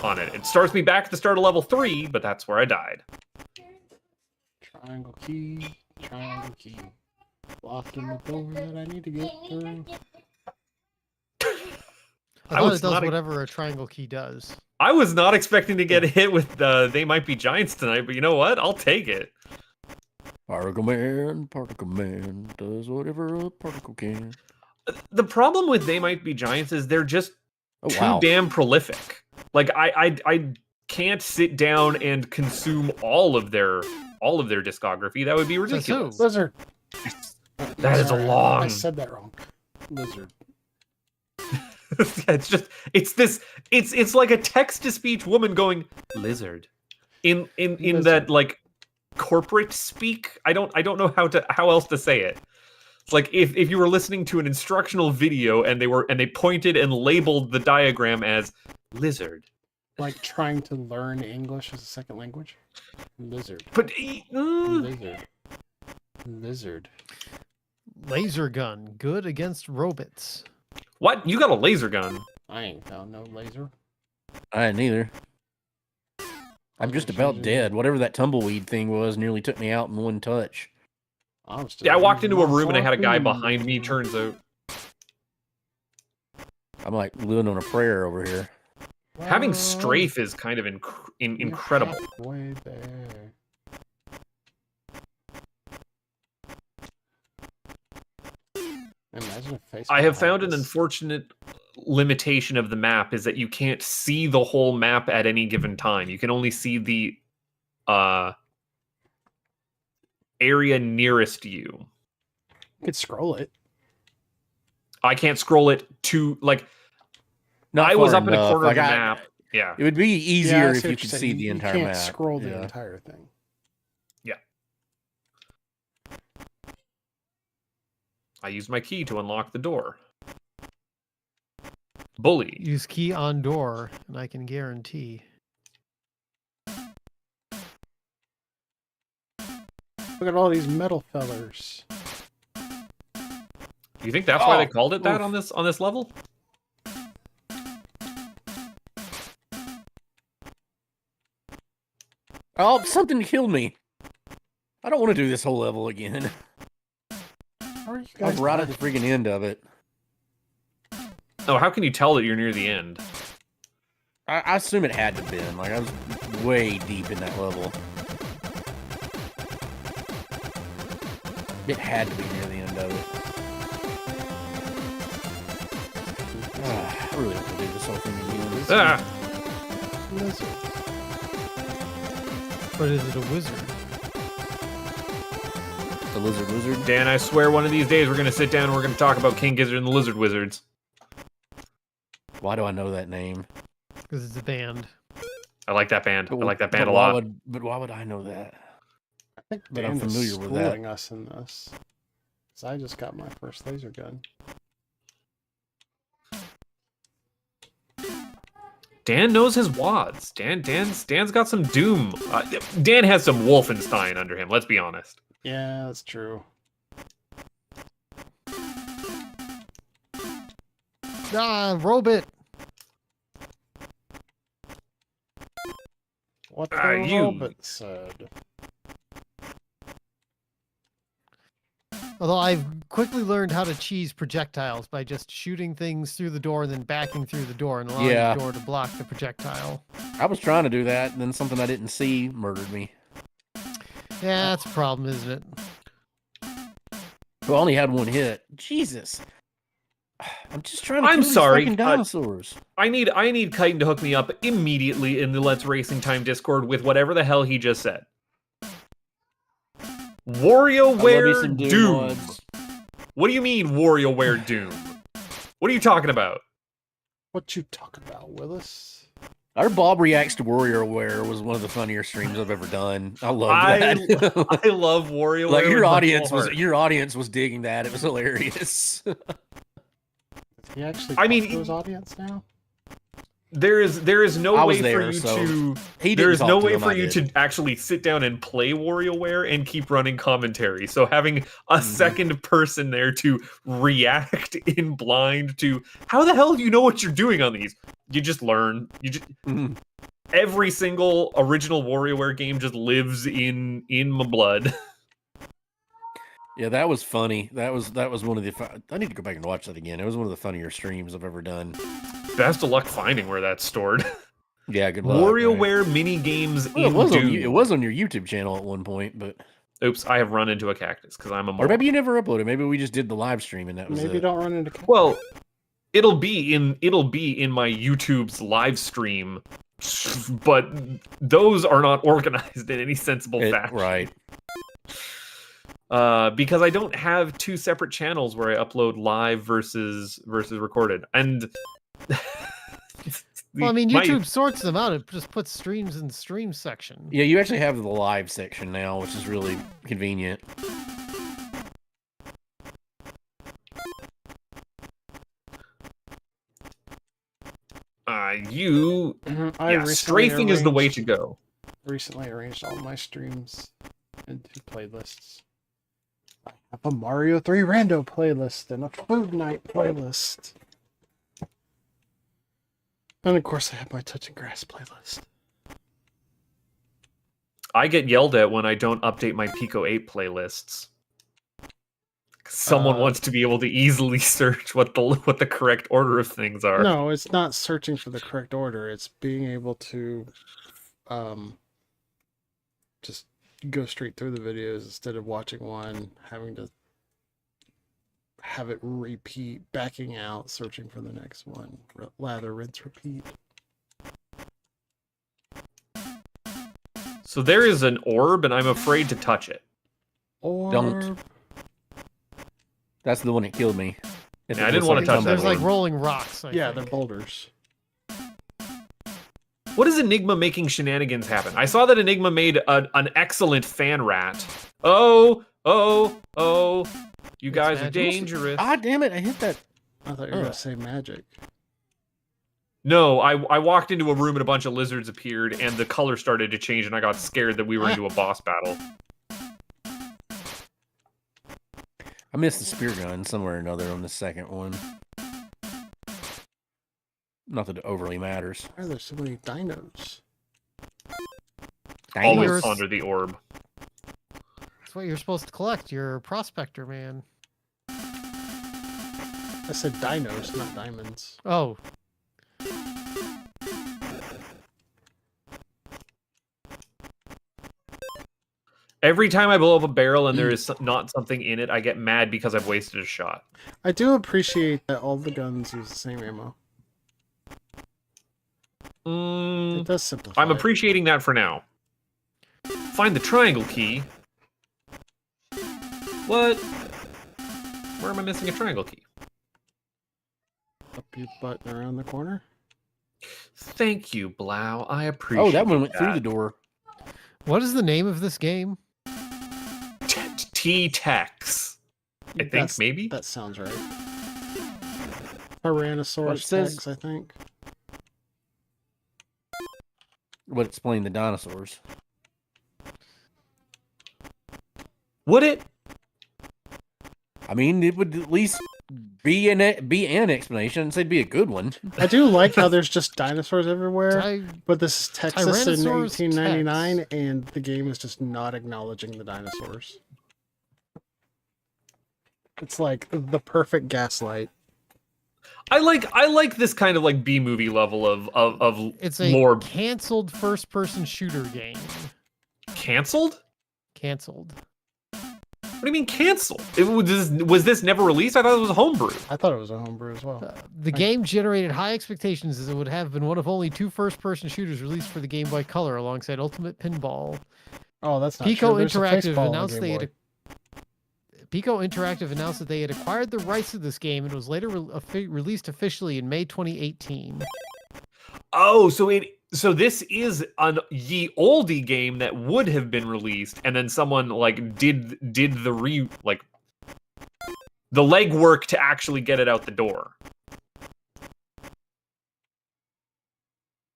on it. It starts me back at the start of level 3, but that's where I died. Triangle key. Triangle key. Blocking the door that I need to get through. I thought was it does not whatever a triangle key does. I was not expecting to get hit with They Might Be Giants tonight, but you know what? I'll take it. Particle Man does whatever a particle can. The problem with They Might Be Giants is they're just Oh, too wow. damn prolific. Like I can't sit down and consume all of their discography. That would be ridiculous. Lizard. That is a long. I said that wrong. Lizard. It's like a text to speech woman going lizard in Lizard. that like corporate speak. I don't know how else to say it. It's like if you were listening to an instructional video and they pointed and labeled the diagram as lizard. Like trying to learn English as a second language. Lizard. But Lizard. Lizard. Laser gun, good against robots. what? You got a laser gun? I ain't found no laser. I ain't either. I'm just about dead. Whatever that tumbleweed thing was nearly took me out in one touch. Yeah, I walked into a room and I had a guy behind me. Turns out, I'm like living on a prayer over here. having strafe is kind of incredible. Way there. Imagine if Facebook I have had found an this. unfortunate limitation of the map is that you can't see the whole map at any given time. You can only see the area nearest you. You could scroll it. I can't scroll it to like Not I was far up in a enough. corner of the Like, map. Yeah. It would be Yeah, easier I if see you what could you're see saying. the You entire can't map. scroll the Yeah. entire thing. I used my key to unlock the door. Bully. Use key on door, and I can guarantee. Look at all these metal fellers. You think that's why they Oh, called it that oof. on this level? Oh, something killed me. I don't want to do this whole level again. How are you I'm guys right at not- the freaking end of it. Oh, how can you tell that you're near the end? I assume it had to have been. Like, I was way deep in that level. It had to be near the end of it. I really don't want to do this whole thing again. Ah, Lizard. But is it a wizard? The lizard. Dan, I swear one of these days we're going to sit down and we're going to talk about King Gizzard and the Lizard Wizards. Why do I know that name? Because it's a band. I like that band. I like that band But a why lot. But why would I know that? I think But I'm Dan is familiar with that. schooling us in this. 'Cause I just got my first laser gun. Dan knows his wads. Dan's got some Doom. Dan has some Wolfenstein under him. Let's be honest. Yeah, that's true. Ah, robot! What the You- robot said. Although I've quickly learned how to cheese projectiles by just shooting things through the door and then backing through the door and allowing Yeah. the door to block the projectile. I was trying to do that, and then something I didn't see murdered me. Yeah, that's a problem, isn't it? Who only had one hit. Jesus. I'm just trying to I'm kill these sorry, fucking dinosaurs. I need Chitin to hook me up immediately in the Let's Racing Time Discord with whatever the hell he just said. WarioWare Doom. mods. What do you mean WarioWare Doom? What are you talking about? What you talk about, Willis? Our Bob Reacts to WarioWare was one of the funnier streams I've ever done. I love I that. love WarioWare. Like with my whole heart. your audience was digging that. It was hilarious. Does he actually I talk mean, to his audience now? There is no I way was there, for you so to. he There didn't is talk no to way him, for I you did. to actually sit down and play WarioWare and keep running commentary. So having a second person there to react in blind to how the hell do you know what you're doing on these? You just learn. You just every single original WarioWare game just lives in my blood. Yeah, that was funny. That was one of the. I need to go back and watch that again. It was one of the funnier streams I've ever done. Best of luck finding where that's stored. Yeah, good luck. Right? WarioWare mini games Well, in Doom. it was on your YouTube channel at one point, but Oops, I have run into a cactus because I'm a or moron. maybe you never uploaded. Maybe we just did the live stream and that was Maybe it. don't run into. Well, it'll be in my YouTube's live stream, but those are not organized in any sensible fashion. Right. Because I don't have two separate channels where I upload live versus recorded, and Well, I mean, YouTube sorts them out. It just puts streams in the stream section. Yeah, you actually have the live section now, which is really convenient. Strafing is the way to go. Recently arranged all my streams into playlists. I have a Mario 3 rando playlist and a Food Night playlist. And of course I have my Touch and Grass playlist. I get yelled at when I don't update my Pico 8 playlists. Someone wants to be able to easily search what the correct order of things are. No, it's not searching for the correct order. It's being able to just go straight through the videos instead of watching one, having to have it repeat, backing out, searching for the next one. Lather, rinse, repeat. So there is an orb, and I'm afraid to touch it. Or Don't. That's the one that killed me. Yeah, I didn't want to touch that There's like one. rolling rocks. I yeah, think. they're boulders. What is Enigma making shenanigans happen? I saw that Enigma made an excellent fan rat. Oh, you guys are magic. dangerous. Ah, damn it! I hit that. I thought you were going to say magic. No, I walked into a room and a bunch of lizards appeared, and the color started to change, and I got scared that we were into a boss battle. I missed the spear gun somewhere or another on the second one. Not that it overly matters. Why are there so many dinos? Always Yours- ponder the orb. That's what you're supposed to collect. You're a prospector, man. I said dinos, not diamonds. Oh, Every time I blow up a barrel and there is not something in it, I get mad because I've wasted a shot. I do appreciate that all the guns use the same ammo. It does simplify. I'm appreciating that for now. Find the triangle key. What? Where am I missing a triangle key? Up your butt and around the corner. Thank you, Blau. I appreciate Oh, that one went through the door. what is the name of this game? T-Tex. I think, That's- maybe? That sounds right. Tyrannosaurus says- Tex, I think. Would explain the dinosaurs. Would it? I mean, it would at least be an explanation. It'd be a good one. I do like how there's just dinosaurs everywhere, Ty- but this is Texas in Tyrannosaurus 1899, and the game is just not acknowledging the dinosaurs. It's like the perfect gaslight. I like this kind of like B-movie level of It's a more canceled first-person shooter game. canceled? Canceled. What do you mean canceled? Was this never released? I thought it was homebrew. I thought it was a homebrew as well. The game generated high expectations as it would have been one of only 2 first-person shooters released for the Game Boy Color alongside Ultimate Pinball. Oh, that's not Pico true. There's a Interactive baseball on announced Game they Boy. had Pico Interactive announced that they had acquired the rights to this game and was later released officially in May 2018. Oh, so this is an ye oldie game that would have been released, and then someone like did the the legwork to actually get it out the door.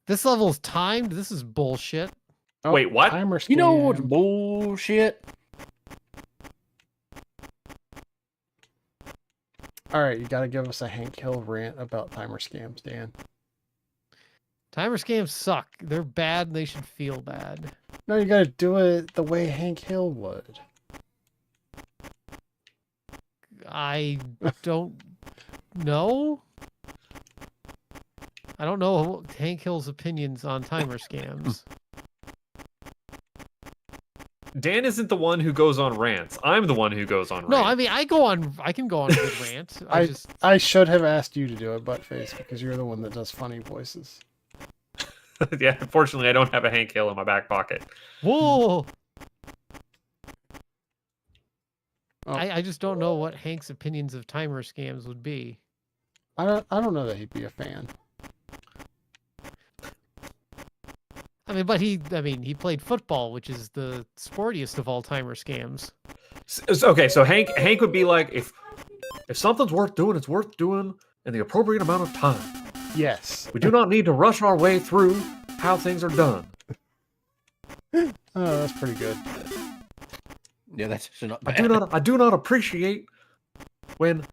This level's timed. This is bullshit. Oh, Wait, what? Timer You know what's scam. bullshit? All right, you got to give us a Hank Hill rant about timer scams, Dan. Timer scams suck. They're bad and they should feel bad. No, you got to do it the way Hank Hill would. I don't know. I don't know Hank Hill's opinions on timer scams. Dan isn't the one who goes on rants. I'm the one who goes on rants. No, I mean I can go on a good rant. I should have asked you to do it, Buttface, because you're the one that does funny voices. Yeah, unfortunately, I don't have a Hank Hill in my back pocket. Whoa. Oh. I just don't know what Hank's opinions of timer scams would be. I don't know that he'd be a fan. I mean, but he played football, which is the sportiest of all timer scams. Okay, so Hank would be like, if something's worth doing, it's worth doing in the appropriate amount of time. Yes. We do not need to rush our way through how things are done. Oh, that's pretty good. Yeah, that's not I bad. do not appreciate when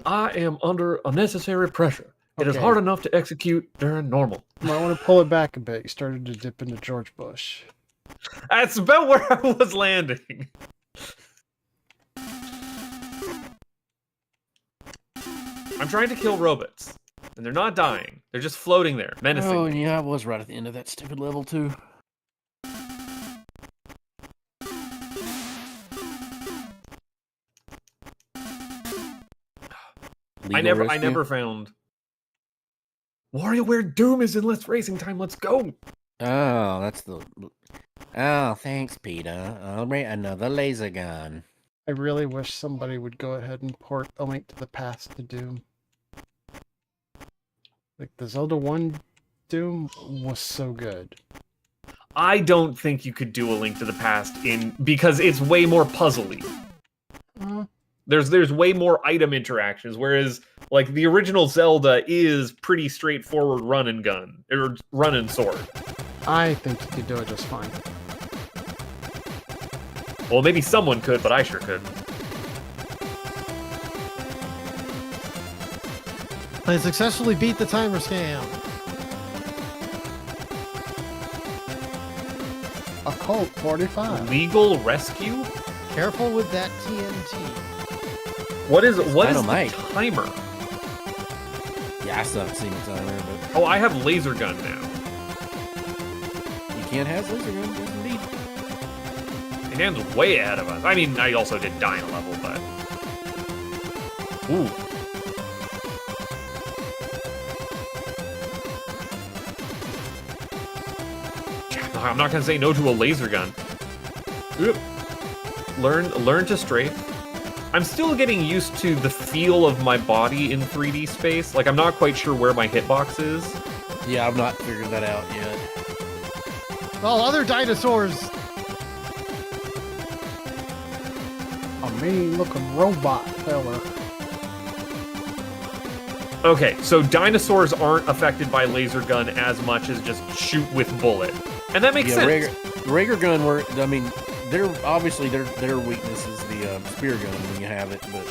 I am under unnecessary pressure. It is Okay. hard enough to execute during normal. You might want to pull it back a bit. You started to dip into George Bush. That's about where I was landing. I'm trying to kill robots, and they're not dying. They're just floating there, menacing Oh, me. yeah, I was right at the end of that stupid level, too. I never found. WarioWare Doom is in Let's Racing Time. Let's go. Oh, that's the. Oh, thanks, Peter. I'll bring another laser gun. I really wish somebody would go ahead and port A Link to the Past to Doom. Like, the Zelda 1 Doom was so good. I don't think you could do A Link to the Past because it's way more puzzly. There's way more item interactions, whereas like the original Zelda is pretty straightforward run and gun or run and sword. I think you could do it just fine. Well, maybe someone could, but I sure couldn't. I successfully beat the timer scam. A Colt 45. Legal rescue? Careful with that TNT. What is the Dynamite. timer? Yeah, I still haven't seen the timer, but Oh, I have laser gun now. you can't have laser guns, yes, indeed. The hand's way ahead of us. I mean, I also did die in a level, but ooh. I'm not gonna say no to a laser gun. Oop. Learn to strafe. I'm still getting used to the feel of my body in 3D space. Like, I'm not quite sure where my hitbox is. Yeah, I've not figured that out yet. Well, other dinosaurs. A mean-looking robot fella. Okay, so dinosaurs aren't affected by laser gun as much as just shoot with bullet. And that makes Yeah, sense. Rager gun work. I mean, their weakness is the spear gun when you have it, but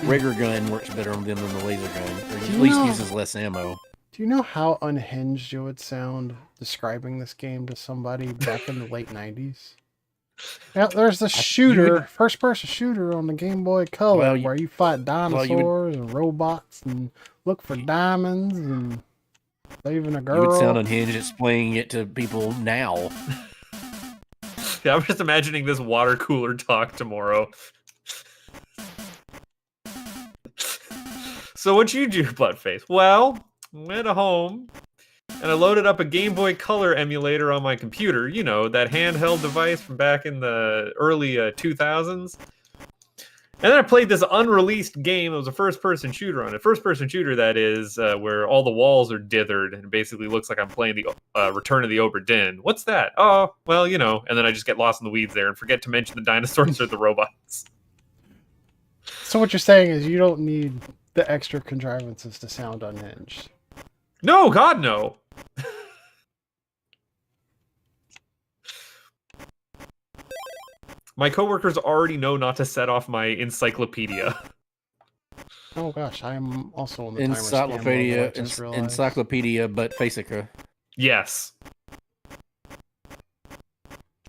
Rager gun works better on them than the laser gun, or at least uses less ammo. Do you know how unhinged you would sound describing this game to somebody back in the late 90s? Yeah, there's the shooter, first-person shooter on the Game Boy Color, where you fight dinosaurs and robots and look for diamonds and saving a girl. You would sound unhinged explaining it to people now. Yeah, I'm just imagining this water cooler talk tomorrow. So what'd you do, Buttface? Well, I went home and I loaded up a Game Boy Color emulator on my computer. You know, that handheld device from back in the early 2000s. And then I played this unreleased game. It was a first-person shooter on it. First-person shooter, that is, where all the walls are dithered and it basically looks like I'm playing the Return of the Obra Dinn. What's that? Oh, well, you know. And then I just get lost in the weeds there and forget to mention the dinosaurs or the robots. So what you're saying is you don't need the extra contrivances to sound unhinged. No, God, no. My coworkers already know not to set off my encyclopedia. Oh gosh, I'm also on the timer Encyclopedia, scam level, I just realized. encyclopedia, but Facica. Yes.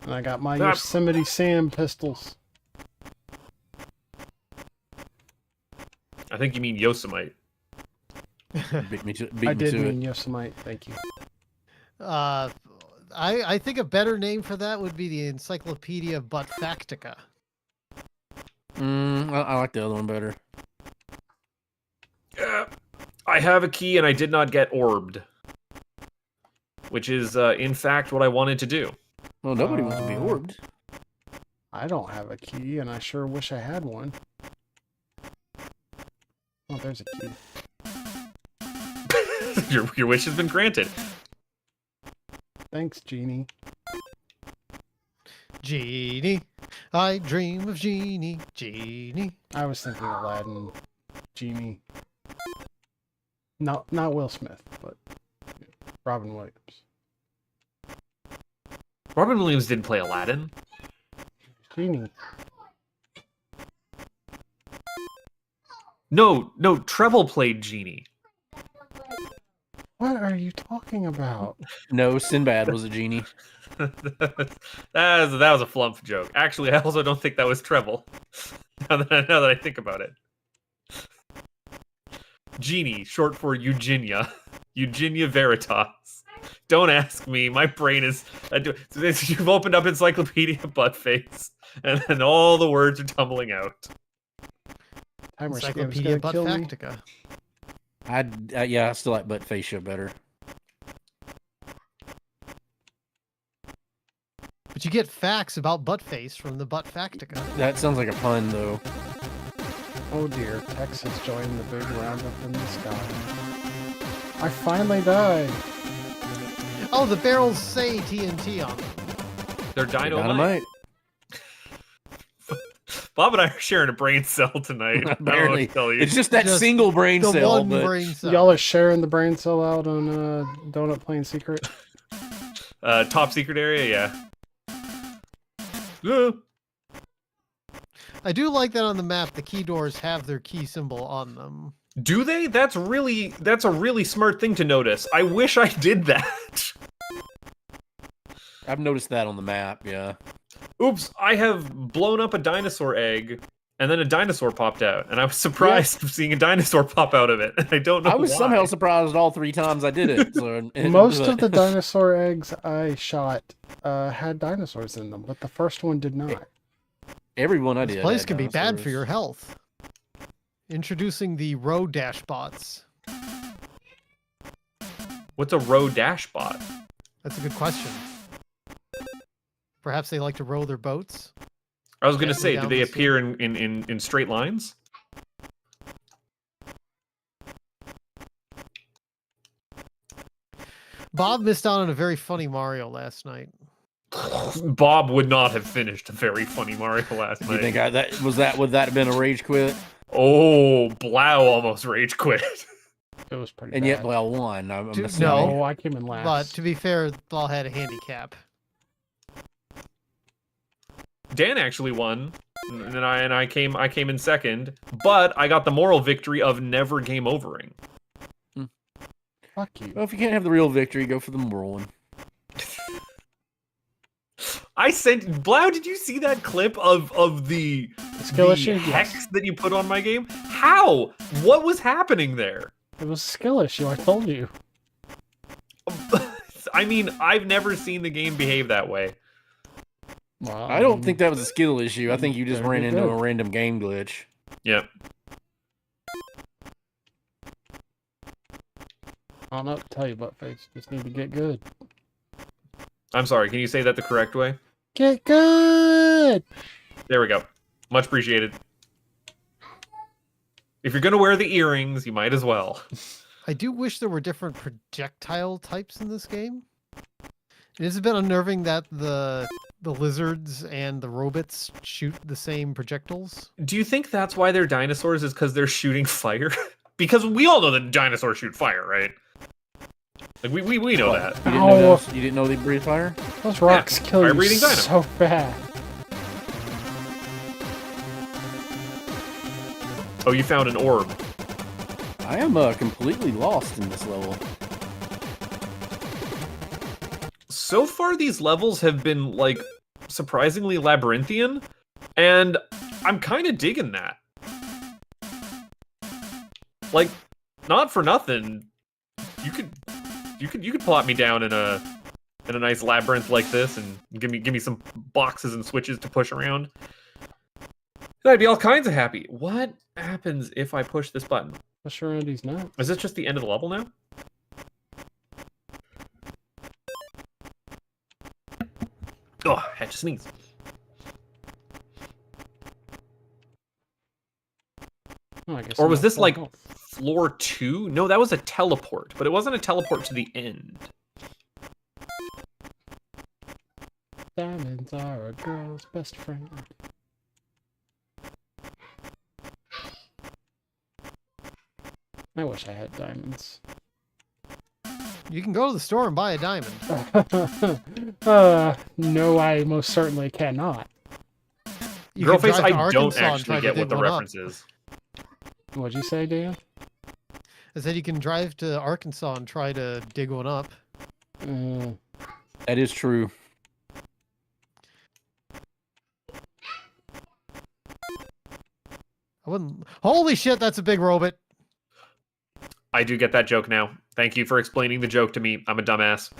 And I got my Ah. Yosemite Sam pistols. I think you mean Yosemite. Beat me to, I beat me did to mean it. Yosemite, thank you. I think a better name for that would be the Encyclopedia But Factica. I like the other one better. I have a key and I did not get orbed. Which is, in fact, what I wanted to do. Well, nobody wants to be Uh, orbed. I don't have a key, and I sure wish I had one. Oh, there's a key. Your wish has been granted. Thanks, Genie. Genie, I dream of Genie, Genie. I was thinking Aladdin, Genie. Not Will Smith, but Robin Williams. Robin Williams didn't play Aladdin. Genie. No, Treble played Genie. What are you talking about? No, Sinbad was a genie. that was a flump joke. Actually, I also don't think that was Treble. Now that I think about it. Genie, short for Eugenia. Eugenia Veritas. Don't ask me. My brain is... You've opened up Encyclopedia Buttface, and then all the words are tumbling out. Timer scam's Encyclopedia gonna But kill me. Factica. Yeah, I still like Butt Facia better. But you get facts about Buttface from the But Factica. That sounds like a pun, though. Oh dear, Tex has joined the big roundup in the sky. I finally died. Oh, the barrels say TNT on them. They're dynamite. Dynamite. Bob and I are sharing a brain cell tonight. I don't know what Apparently, to tell you. it's just that Just single brain The cell. one But brain cell. Y'all are sharing the brain cell out on Donut Plain Secret. Top secret area, yeah. I do like that on the map. The key doors have their key symbol on them. Do they? That's a really smart thing to notice. I wish I did that. I've noticed that on the map. Yeah. Oops, I have blown up a dinosaur egg, and then a dinosaur popped out, and I was surprised seeing a dinosaur pop out of it. And I don't know I was why. somehow surprised all 3 times I did it. So, Most of the dinosaur eggs I shot had dinosaurs in them, but the first one did not. everyone I This did. place had can be bad for dinosaurs. your health. Introducing the road dash bots. What's a row dash bot? That's a good question. Perhaps they like to row their boats. I was going to Yeah, say, down do they the street. appear in straight lines? Bob missed out on a very funny Mario last night. Bob would not have finished a very funny Mario last Do you night. think would that have been a rage quit? Oh, Blau almost rage quit. It was pretty And bad. yet, well, won. I'm Dude, assuming. no. Oh, I came in last. But to be fair, Ball had a handicap. Dan actually won, and I came in second, but I got the moral victory of never game overing. Fuck you. Well, if you can't have the real victory, go for the moral one. I sent Blau. Did you see that clip of the Skill the issue? hex Yes. that you put on my game? How? What was happening there? It was a skill issue, I told you. I mean, I've never seen the game behave that way. Well, I don't think that was a skill issue. I think you just Very ran into good. a random game glitch. Yep. I don't know what to tell you, Buttface. Just need to get good. I'm sorry. Can you say that the correct way? Get good! There we go. Much appreciated. If you're gonna wear the earrings, you might as well. I do wish there were different projectile types in this game. It is a bit unnerving that the lizards and the robots shoot the same projectiles. Do you think that's why they're dinosaurs? Is because they're shooting fire? Because we all know that dinosaurs shoot fire, right? Like we know that. You didn't know they breathe fire? Those rocks kill you fire-breathing dino. so fast. Oh, you found an orb. I am completely lost in this level. So far, these levels have been, like, surprisingly labyrinthian, and I'm kind of digging that. Like, not for nothing, you could plot me down in a nice labyrinth like this and give me some boxes and switches to push around. And I'd be all kinds of happy. What happens if I push this button? Push around these nuts. Is this just the end of the level now? Oh, I had to sneeze. Oh, I guess Or I'm was not this full like health. floor 2? No, that was a teleport, but it wasn't a teleport to the end. Diamonds are a girl's best friend. I wish I had diamonds. You can go to the store and buy a diamond. No, I most certainly cannot. You can Girlface, drive to I Arkansas don't and actually try to get dig what the one up. reference is. What'd you say, Dan? I said you can drive to Arkansas and try to dig one up. That is true. I wouldn't. Holy shit, that's a big robot. I do get that joke now. Thank you for explaining the joke to me. I'm a dumbass.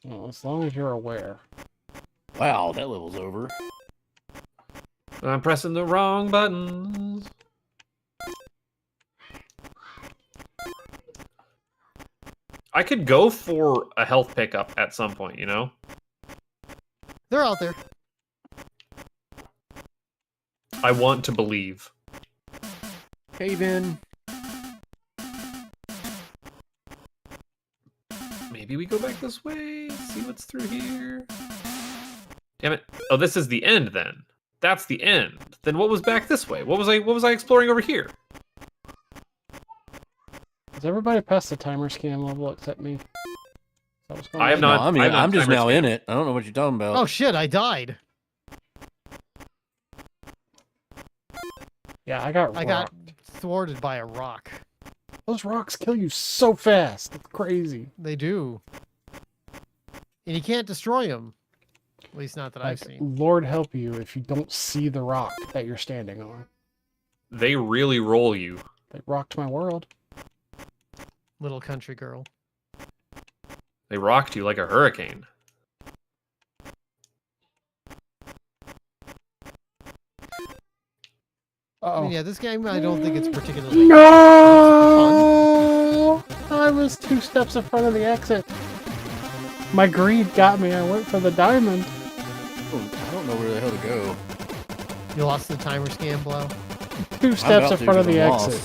Well, as long as you're aware. Wow, that level's over. I'm pressing the wrong buttons. I could go for a health pickup at some point, you know? They're out there. I want to believe. Cave in. Maybe we go back this way, see what's through here. Damn it. Oh, this is the end then. That's the end. Then what was back this way? What was I exploring over here? Has everybody passed the timer scan level except me? Is that what's going I have on? not- No, I mean, I'm not I'm just timer now scan. in it. I don't know what you're talking about. Oh shit, I died. Yeah, I got I got thwarted by a rock. Those rocks kill you so fast. It's crazy. They do. And you can't destroy them. At least not that I've Like, seen. Lord help you if you don't see the rock that you're standing on. They really roll you. They rocked my world. Little country girl. They rocked you like a hurricane. I Uh-oh. mean, yeah, this game, I don't think it's particularly... No! I was 2 steps in front of the exit. My greed got me. I went for the diamond. I don't know where the hell to go. You lost the timer scan blow? 2 steps in front of the exit.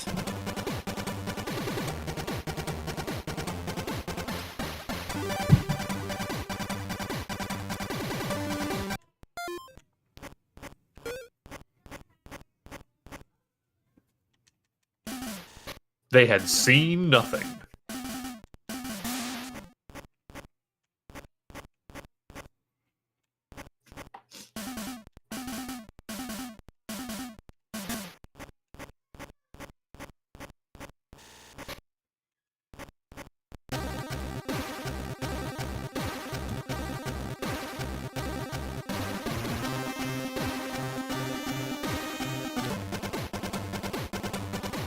They had seen nothing.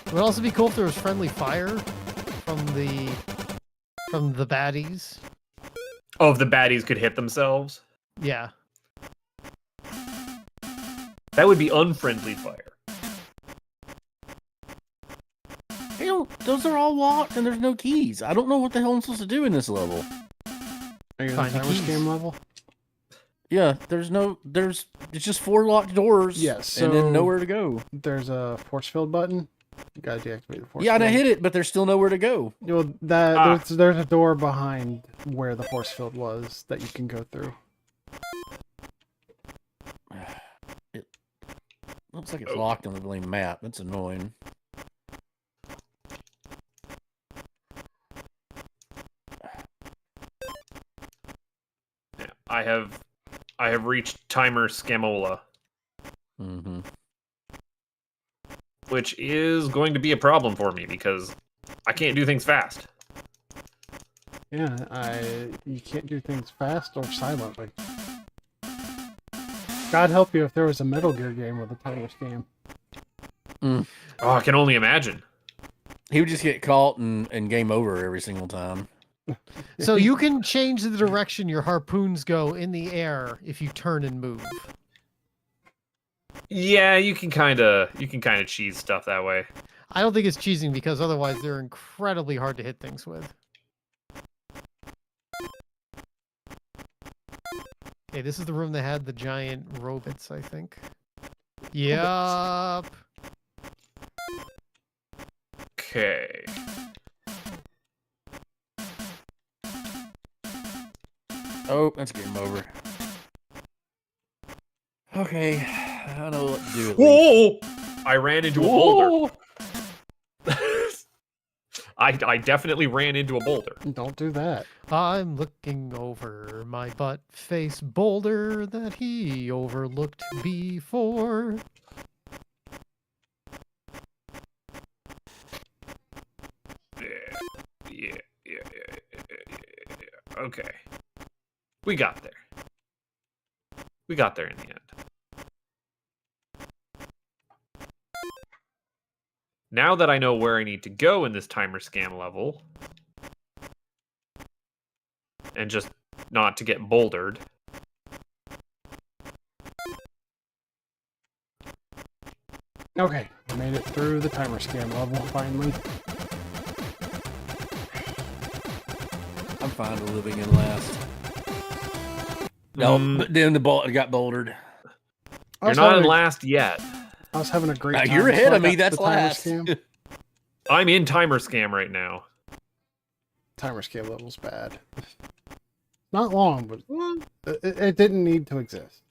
It would also be cool if there was friendly fire from the baddies. Oh, if the baddies could hit themselves? Yeah. That would be unfriendly fire. Those are all locked and there's no keys. I don't know what the hell I'm supposed to do in this level. Are you on Find the the timer keys. scan level? Yeah, it's just 4 locked doors. Yes, and then so- nowhere to go. There's a force field button. You gotta deactivate the force Yeah, field. and I hit it, but there's still nowhere to go. Well, there's a door behind where the force field was that you can go through. It looks like it's locked on the blame map. That's annoying. Yeah, I have reached timer scamola, Mm-hmm. which is going to be a problem for me because I can't do things fast. Yeah, you can't do things fast or silently. God help you if there was a Metal Gear game with a timer scam. Oh, I can only imagine. He would just get caught and game over every single time. So you can change the direction your harpoons go in the air if you turn and move. Yeah, you can kind of cheese stuff that way. I don't think it's cheesing because otherwise they're incredibly hard to hit things with. Okay, this is the room that had the giant robots, I think. Yup. Okay. Oh, that's game over. Okay, I know what to do. At least. Whoa! I ran into a boulder. I definitely ran into a boulder. Don't do that. I'm looking over my butt face boulder that he overlooked before. Yeah. Okay. We got there. We got there in the end. Now that I know where I need to go in this timer scam level, and just not to get bouldered. Okay, I made it through the timer scam level finally. I'm fine with living in last. No, but then the ball got bouldered. You're not in last yet. I was having a great time. You're ahead so I of me. got That's the timer last. scam. I'm in timer scam right now. Timer scam level's bad. Not long, but it didn't need to exist.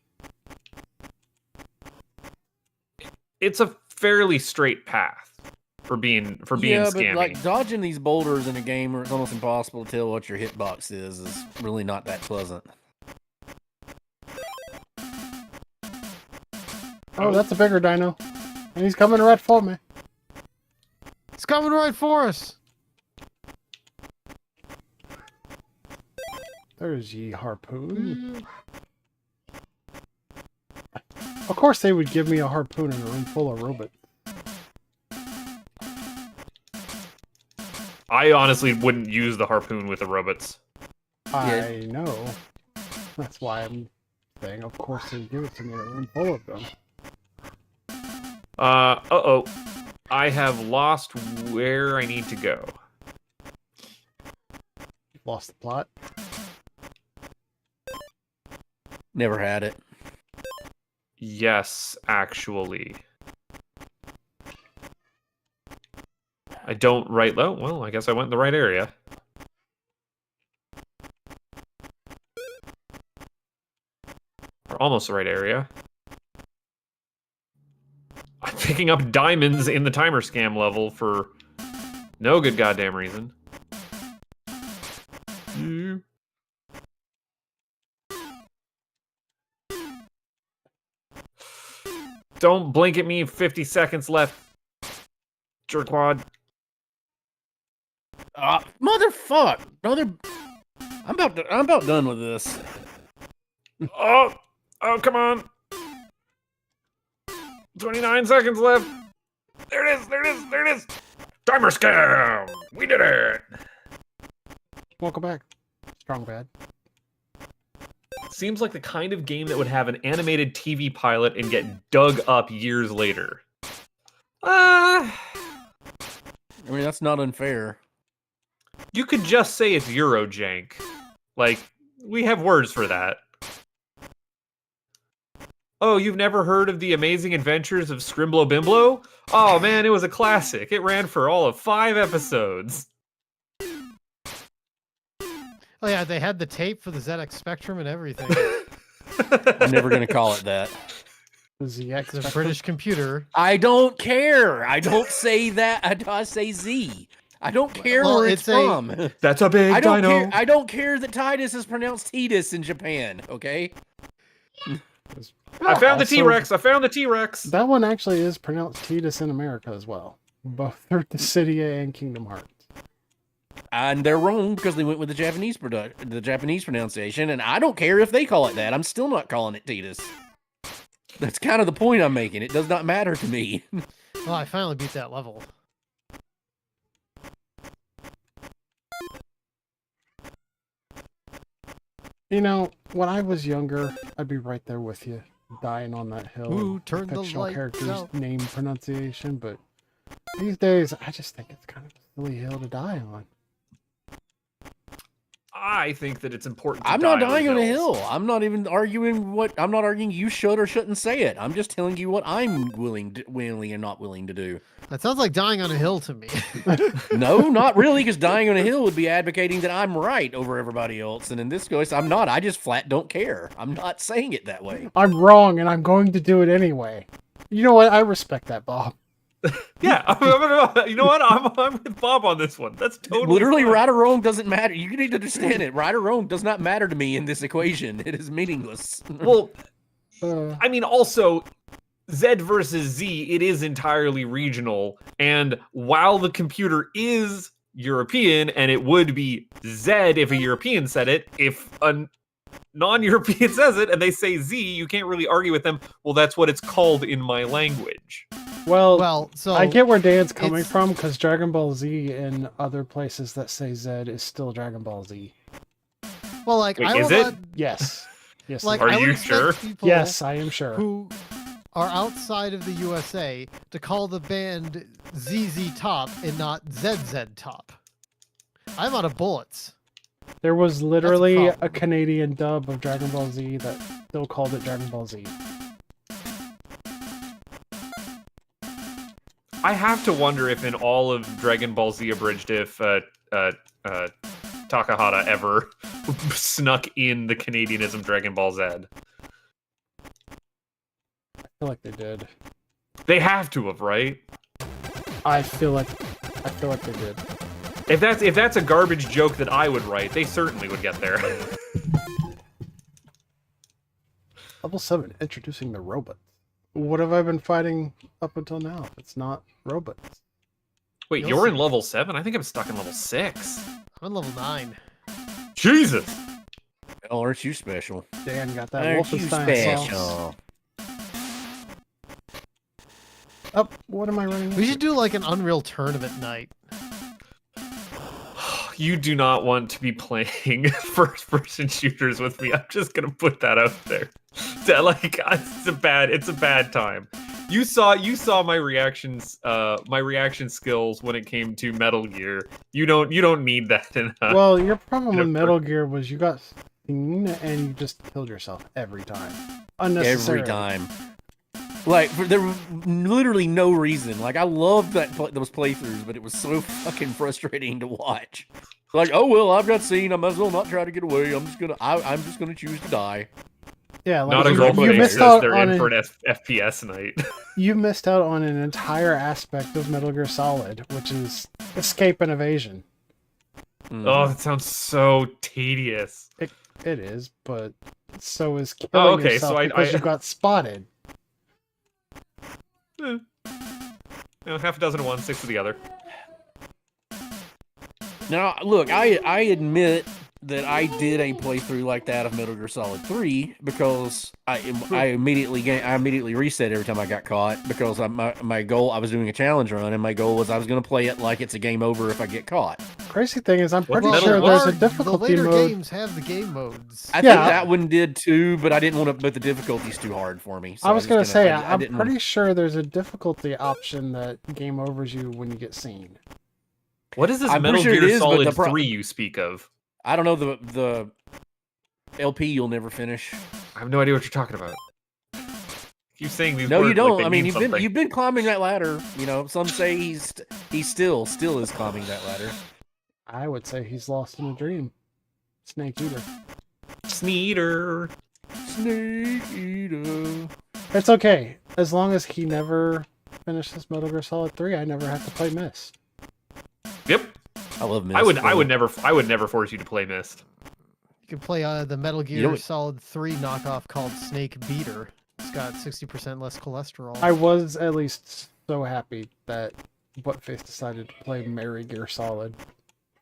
It's a fairly straight path for being Yeah, scammy. but like dodging these boulders in a game where it's almost impossible to tell what your hitbox is really not that pleasant. Oh, that's a bigger dino. And he's coming right for me. It's coming right for us. There's ye harpoon. Of course they would give me a harpoon in a room full of robots. I honestly wouldn't use the harpoon with the robots. I know. That's why I'm saying of course they give it to me in a room full of them. Uh-oh. I have lost where I need to go. Lost the plot. Never had it. Yes, actually. I don't right... Oh, well, I guess I went in the right area. Or almost the right area. I'm picking up diamonds in the timer scam level for no good goddamn reason. Don't blink at me. 50 seconds left. Jerkwad. Motherfuck! I'm about done with this. Oh, come on. 29 seconds left. There it is. Timer scam. We did it. Welcome back. Strong bad. Seems like the kind of game that would have an animated TV pilot and get dug up years later. I mean, that's not unfair. You could just say it's Eurojank. Like, we have words for that. Oh, you've never heard of the Amazing Adventures of Scrimblow Bimblow? Oh man, it was a classic. It ran for all of 5 episodes. Oh yeah, they had the tape for the ZX Spectrum and everything. I'm never going to call it that. The ZX It's a British computer. I don't care. I don't say that. I say Z. I don't care Well, where it's from. That's a big I don't dino. care. I don't care that Titus is pronounced Titus in Japan. Okay. I found the Also, T-Rex. I found the T-Rex. That one actually is pronounced Titus in America as well. Both Dissidia and Kingdom Hearts. And they're wrong because they went with the Japanese pronunciation, and I don't care if they call it that. I'm still not calling it Titus. That's kind of the point I'm making. It does not matter to me. Well, I finally beat that level. You know, when I was younger, I'd be right there with you, dying on that hill. Who and turned the fictional lights character's out? name pronunciation, but these days, I just think it's kind of a silly hill to die on. I think that it's important to I'm not die dying on a hills. hill. I'm not even arguing I'm not arguing you should or shouldn't say it. I'm just telling you what I'm willing and not willing to do. That sounds like dying on a hill to me. No, not really, because dying on a hill would be advocating that I'm right over everybody else. And in this case, I'm not. I just flat don't care. I'm not saying it that way. I'm wrong, and I'm going to do it anyway. You know what? I respect that, Bob. Yeah, you know what? I'm with Bob on this one. That's totally Literally, fine. right or wrong doesn't matter. You need to understand it. Right or wrong does not matter to me in this equation. It is meaningless. Well, Uh, I mean, also, Z versus Z, it is entirely regional. And while the computer is European, and it would be Z if a European said it, if a non-European says it and they say Z, you can't really argue with them. Well, that's what it's called in my language. well, So I get where Dan's coming it's- from, because Dragon Ball Z in other places that say Z is still Dragon Ball Z. Well, like Wait, I is will it? not, Yes. Yes. like Are I would you expect sure? people Yes, I am sure. who are outside of the USA to call the band ZZ Top and not ZZ Top. I'm out of bullets. There was literally a problem. Canadian dub of Dragon Ball Z that still called it Dragon Ball Z. I have to wonder if in all of Dragon Ball Z abridged, if Takahata ever snuck in the Canadianism Dragon Ball Z. I feel like they did. They have to have, right? I feel like they did. If that's a garbage joke that I would write, they certainly would get there. Level 7, introducing the robots. What have I been fighting up until now if it's not robots? Wait, You'll you're see. in level 7? I think I'm stuck in level 6. I'm on level 9. Jesus! Oh, aren't you special? Dan got that Aren't you Wolfenstein sauce. special? Oh, what am I running We into? should do like an Unreal Tournament night. You do not want to be playing first-person shooters with me. I'm just gonna put that out there. Like, it's a bad time. You saw my reactions, my reaction skills when it came to Metal Gear. You don't need that in. Well, your problem in a with Metal Gear was you got seen and you just killed yourself every time. Unnecessarily. Every time. Like, there was literally no reason. Like, I loved those playthroughs, but it was so fucking frustrating to watch. Like, oh well, I've got seen. I might as well not try to get away. I'm just gonna choose to die. Yeah, like Not a you girlfriend who missed says out they're on in for an, an FPS night. you missed out on an entire aspect of Metal Gear Solid, which is escape and evasion. Oh, that sounds so tedious. It is, but so is killing Oh, okay, yourself so because you got spotted. You know, half a dozen of one, 6 of the other. Now, look, I admit that I did a playthrough like that of Metal Gear Solid 3 because I immediately reset every time I got caught because my goal, I was doing a challenge run and my goal was I was going to play it like it's a game over if I get caught. Crazy thing is, I'm What pretty Metal sure Gear? there's a The difficulty later mode. games have the game modes. I Yeah. think that one did too, but I didn't want to put the difficulties too hard for me. So I was gonna say, I I'm didn't pretty sure there's a difficulty option that game overs you when you get seen. What is this I'm Metal pretty sure it Gear is, but Solid the 3 you speak of? I don't know the LP you'll never finish. I have no idea what you're talking about. keep saying these No, words you don't. like they I mean, mean something. you've been climbing that ladder. You know, some say he's still is climbing that ladder. I would say he's lost in a dream. Snake eater. Sneeder. Snake eater. It's okay. As long as he never finishes Metal Gear Solid 3, I never have to play Myst. Yep. I love Myst. I would never force you to play Myst. You can play the Metal Gear know what- Solid 3 knockoff called Snake Beater. It's got 60% less cholesterol. I was at least so happy that Buttface decided to play Merry Gear Solid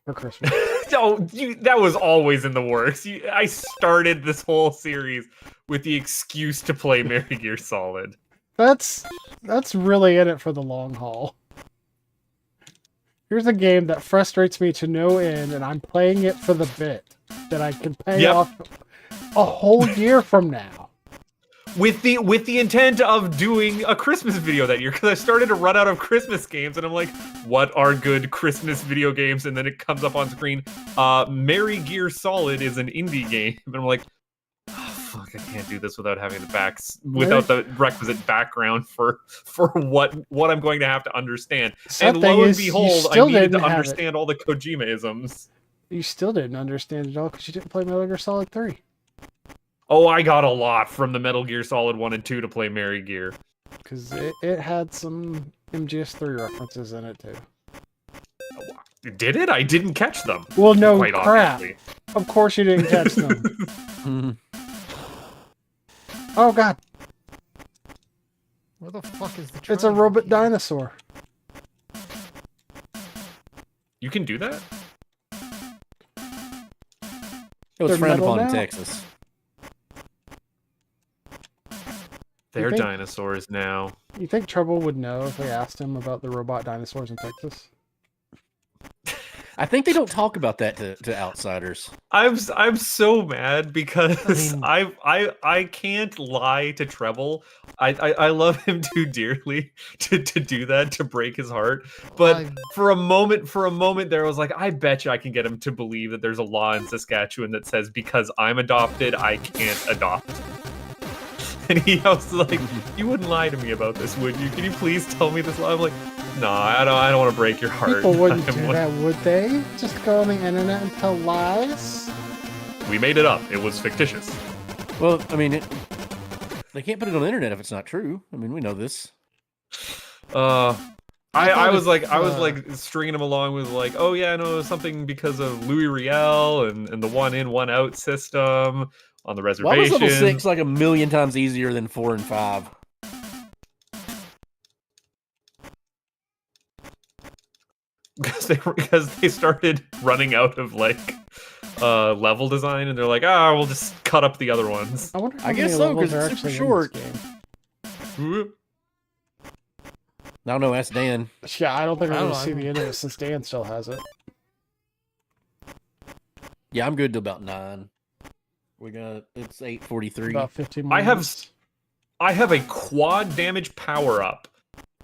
for Christmas. No, that was always in the works. I started this whole series with the excuse to play Merry Gear Solid. That's really in it for the long haul. Here's a game that frustrates me to no end, and I'm playing it for the bit that I can pay off a whole year from now. With the intent of doing a Christmas video that year, because I started to run out of Christmas games, and I'm like, what are good Christmas video games? And then it comes up on screen, Merry Gear Solid is an indie game, and I'm like, oh, fuck, I can't do this without having the requisite background for what I'm going to have to understand. Sad And thing lo and is, you behold, I still needed to didn't have it. understand all the Kojima-isms. You still didn't understand it all because you didn't play Metal Gear Solid 3. Oh, I got a lot from the Metal Gear Solid 1 and 2 to play Merry Gear. Because it had some MGS3 references in it, too. Did it? I didn't catch them. Well, no, Quite crap. obviously. Of course you didn't catch them. Mhm. Oh, God. Where the fuck is the It's a triangle robot key? dinosaur. You can do that? It was They're frowned metal upon in now? Texas. They're think- dinosaurs now. You think Trouble would know if we asked him about the robot dinosaurs in Texas? I think they don't talk about that to outsiders. I'm so mad because I mean- I can't lie to Treble. I love him too dearly to do that, to break his heart. But I- for a moment there, I was like, I bet you I can get him to believe that there's a law in Saskatchewan that says because I'm adopted, I can't adopt. And I was like, you wouldn't lie to me about this, would you? Can you please tell me this law? I'm like, no, I don't want to break your heart. People wouldn't I'm do like, that, would they? Just go on the internet and tell lies? We made it up. It was fictitious. Well, I mean, they can't put it on the internet if it's not true. I mean, we know this. I thought was if, like stringing him along with like, oh yeah, no, something because of Louis Riel and the 1 in 1 out system on the Why was reservation. level 6 like a million times easier than 4 and 5? Because they started running out of like level design, and they're like, we'll just cut up the other ones. I wonder how I many guess so, levels 'cause are it's super actually short. in this Whoop. I don't know, ask Dan. game. Yeah, I don't think I I'm don't going to see know. the end of it since Dan still has it. Yeah, I'm good till about 9. It's 8:43. About 15 more I have minutes. I have a quad damage power up.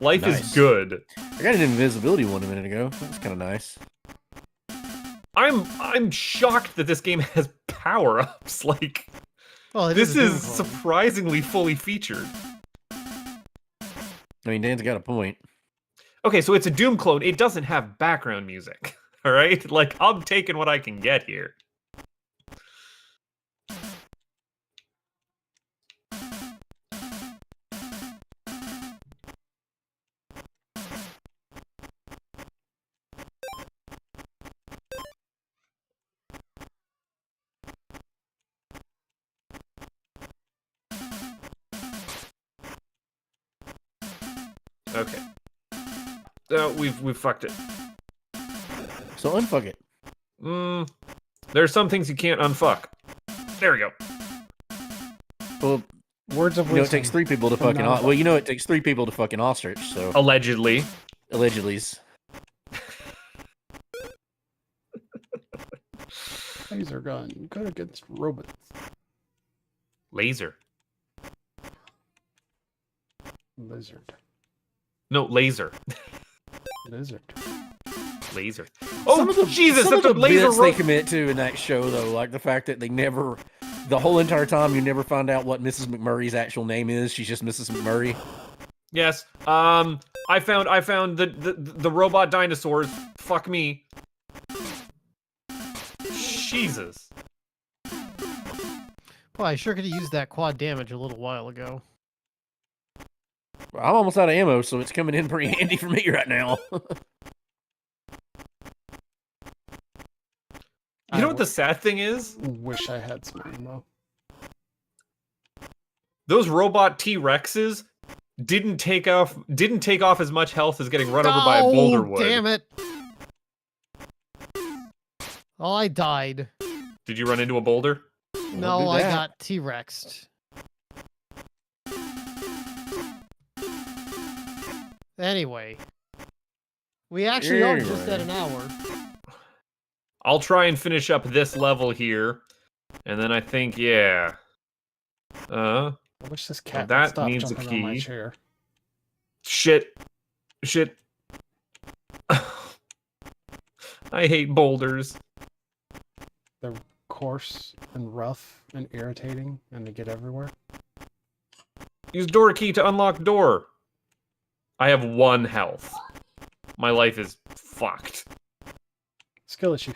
Life is Nice. good. I got an invisibility one a minute ago. That's kind of nice. I'm shocked that this game has power ups. Like Well, it this a is Doom clone. surprisingly fully featured. I mean, Dan's got a point. Okay, so it's a Doom clone. It doesn't have background music. All right, like I'm taking what I can get here. Okay. We've fucked it. So unfuck it. There are some things you can't unfuck. There we go. Well, Words of you know, it wisdom. takes 3 people to from fucking. Nava. Well, you know, it takes 3 people to fucking ostrich. So Allegedly. allegedly. Laser gun. Good against robots. Laser. Lizard. No, laser. Lizard. Laser. Oh, Some of the, Jesus, some that's a of the laser bits they ro- commit to in that show, though, like the fact that they never The whole entire time, you never find out what Mrs. McMurray's actual name is. She's just Mrs. McMurray. Yes. I found the robot dinosaurs. Fuck me. Jesus. Well, I sure could have used that quad damage a little while ago. I'm almost out of ammo, so it's coming in pretty handy for me right now. You know what the sad thing is? Wish I had some ammo. Those robot T-Rexes didn't take off as much health as getting run over by a boulder would. Damn it! Oh, I died. Did you run into a boulder? No, do I that. got T-Rexed. Anyway. We actually are just at an hour. I'll try and finish up this level here, and then I think, yeah. I wish this cat that would stop needs a jumping on my key. chair. Shit. I hate boulders. They're coarse and rough and irritating, and they get everywhere. Use door key to unlock door. I have 1 health. My life is fucked. Skill issue.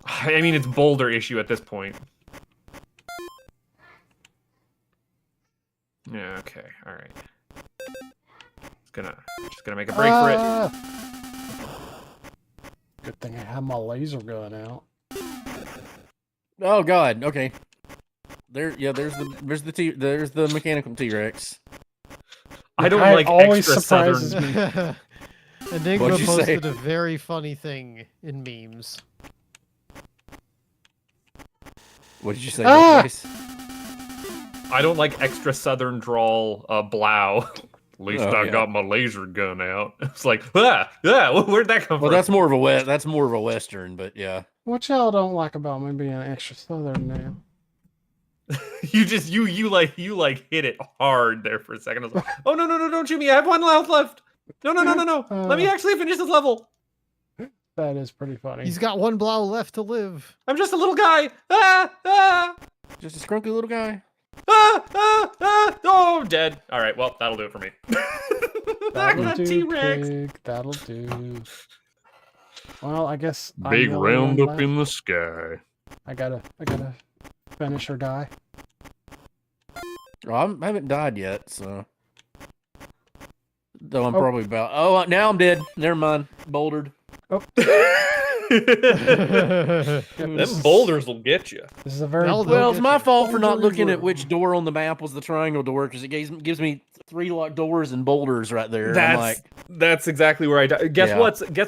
I mean, it's boulder issue at this point. Yeah, okay, alright. Just gonna make a break for it. Good thing I have my laser gun out. Oh God. Okay. There's the mechanical T-Rex. I don't It like always extra surprises southern. me. Enigma What'd you say? posted a very funny thing in memes. What did you say? Ah! Chase? I don't like extra southern drawl blow. At least Oh, I yeah. got my laser gun out. It's like, where'd that come Well, from? that's more of a Western, but yeah. What y'all don't like about me being extra southern now? you hit it hard there for a second. I was like, oh no, don't shoot me. I have 1 health left. No. Let me actually finish this level. That is pretty funny. He's got 1 blow left to live. I'm just a little guy. Ah. Just a scrunky little guy. Oh, I'm dead. All right, well, that'll do it for me. That'll That do, T-Rex. pig. That'll do. Well, I guess I'm Big the only one round up left. in the sky. I gotta finish or die. Well, I haven't died yet, so. Though I'm probably about. Oh, now I'm dead. Never mind. Bouldered. Oh, Them boulders will get you. this is a very Well, Well, it's get my you. fault for not Bouldery looking at room. which door on the map was the triangle door because it gives me 3 locked doors and boulders right there. And I'm like, That's exactly where I die. Guess Yeah.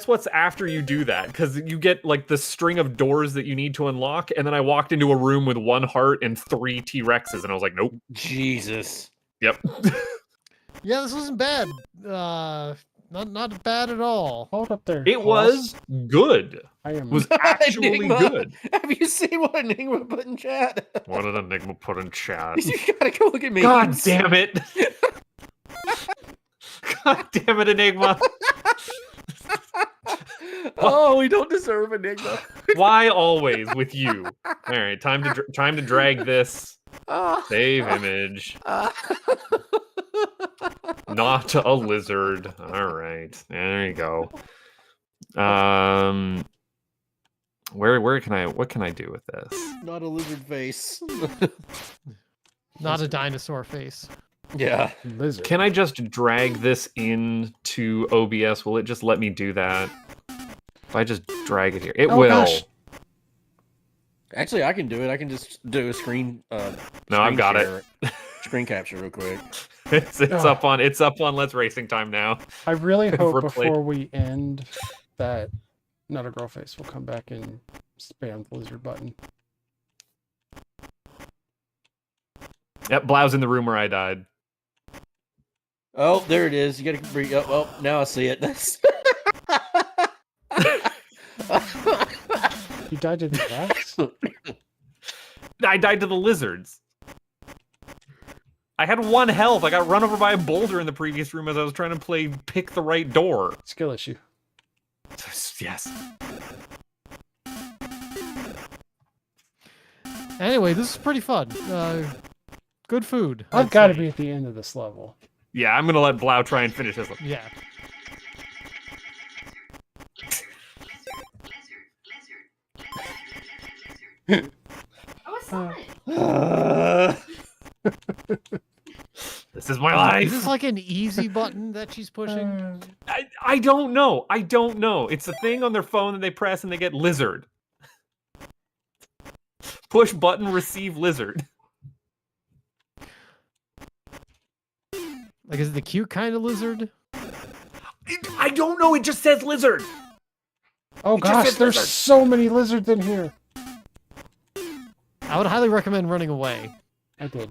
what's after you do that? Because you get like the string of doors that you need to unlock, and then I walked into a room with 1 heart and 3 T-Rexes, and I was like, nope. Jesus. Yep. Yeah, this wasn't bad. Not bad at all. Hold up there. It Hoss. was good. I am. It was actually Enigma. good. Have you seen what Enigma put in chat? What did Enigma put in chat? You gotta go look at me. God damn it. God damn it, Enigma. Oh, we don't deserve Enigma. Why always with you? All right, time to drag this. Ah. Save image. Ah. Not a lizard. All right, there you go. What can I do with this? Not a lizard face. Not a dinosaur face. Yeah. Lizard. Can I just drag this into OBS? Will it just let me do that? If I just drag it here, it Oh, will. gosh. Actually, I can do it. I can just do a screen. No, I've got it. Screen capture real quick. It's up on Let's Racing Time now. I really hope Replace- before we end that Not a Girl Face will come back and spam the lizard button. Yep, Blau's in the room where I died. Oh, there it is. You gotta bring. Oh, now I see it. That's. You died to the rats? I died to the lizards. I had 1 health. I got run over by a boulder in the previous room as I was trying to pick the right door. Skill issue. Yes. Anyway, this is pretty fun. Good food. I've I'd got to say. be at the end of this level. Yeah, I'm gonna let Blau try and finish this one. Yeah. This is my life. Is this like an easy button that she's pushing? I don't know. I don't know. It's a thing on their phone that they press and they get lizard. Push button, receive lizard. Like, is it the cute kind of lizard? I don't know. It just says lizard. Oh It just gosh, says there's lizard. so many lizards in here. I would highly recommend running away. I did.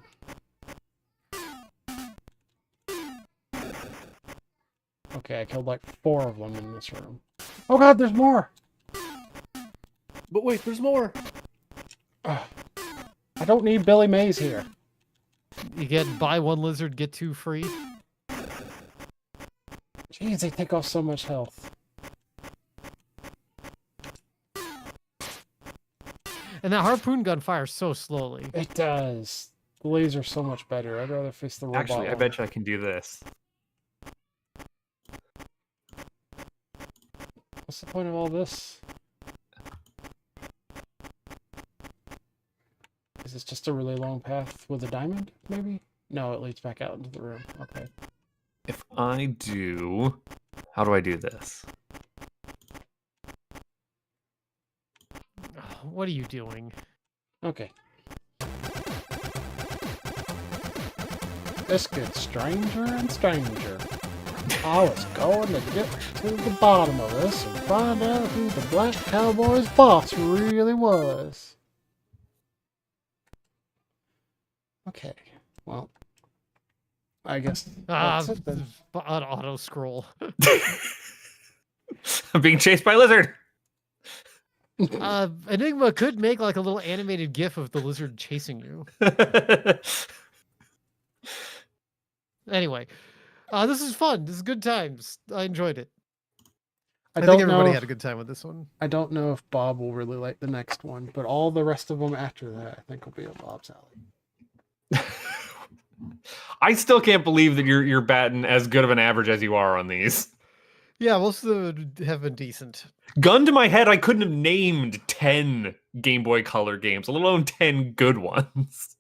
Okay, I killed like 4 of them in this room. Oh god, there's more! But wait, there's more. Ugh. I don't need Billy Mays here. You get buy 1 lizard, get 2 free. Jeez, they take off so much health. And that harpoon gun fires so slowly. It does. The laser's so much better. I'd rather face the robot. Actually, I one. bet you I can do this. What's the point of all this? Is this just a really long path with a diamond, maybe? No, it leads back out into the room. Okay. If I do... How do I do this? What are you doing? Okay. This gets stranger and stranger. I was going to get to the bottom of this and find out who the Black Cowboy's boss really was. Okay, well, I guess that's it then. An auto scroll. I'm being chased by a lizard. Enigma could make like a little animated GIF of the lizard chasing you. Anyway, this is fun. This is good times. I enjoyed it. I think everybody had a good time with this one. I don't know if Bob will really like the next one, but all the rest of them after that, I think will be up Bob's alley. I still can't believe that you're batting as good of an average as you are on these. Yeah, most of them have been decent. Gun to my head, I couldn't have named 10 Game Boy Color games, let alone 10 good ones.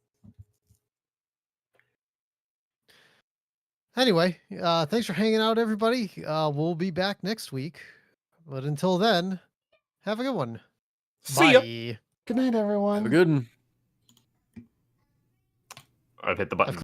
Anyway, thanks for hanging out, everybody. We'll be back next week. But until then, have a good one. See ya. Bye. Good night, everyone. Have a good one. I've hit the button.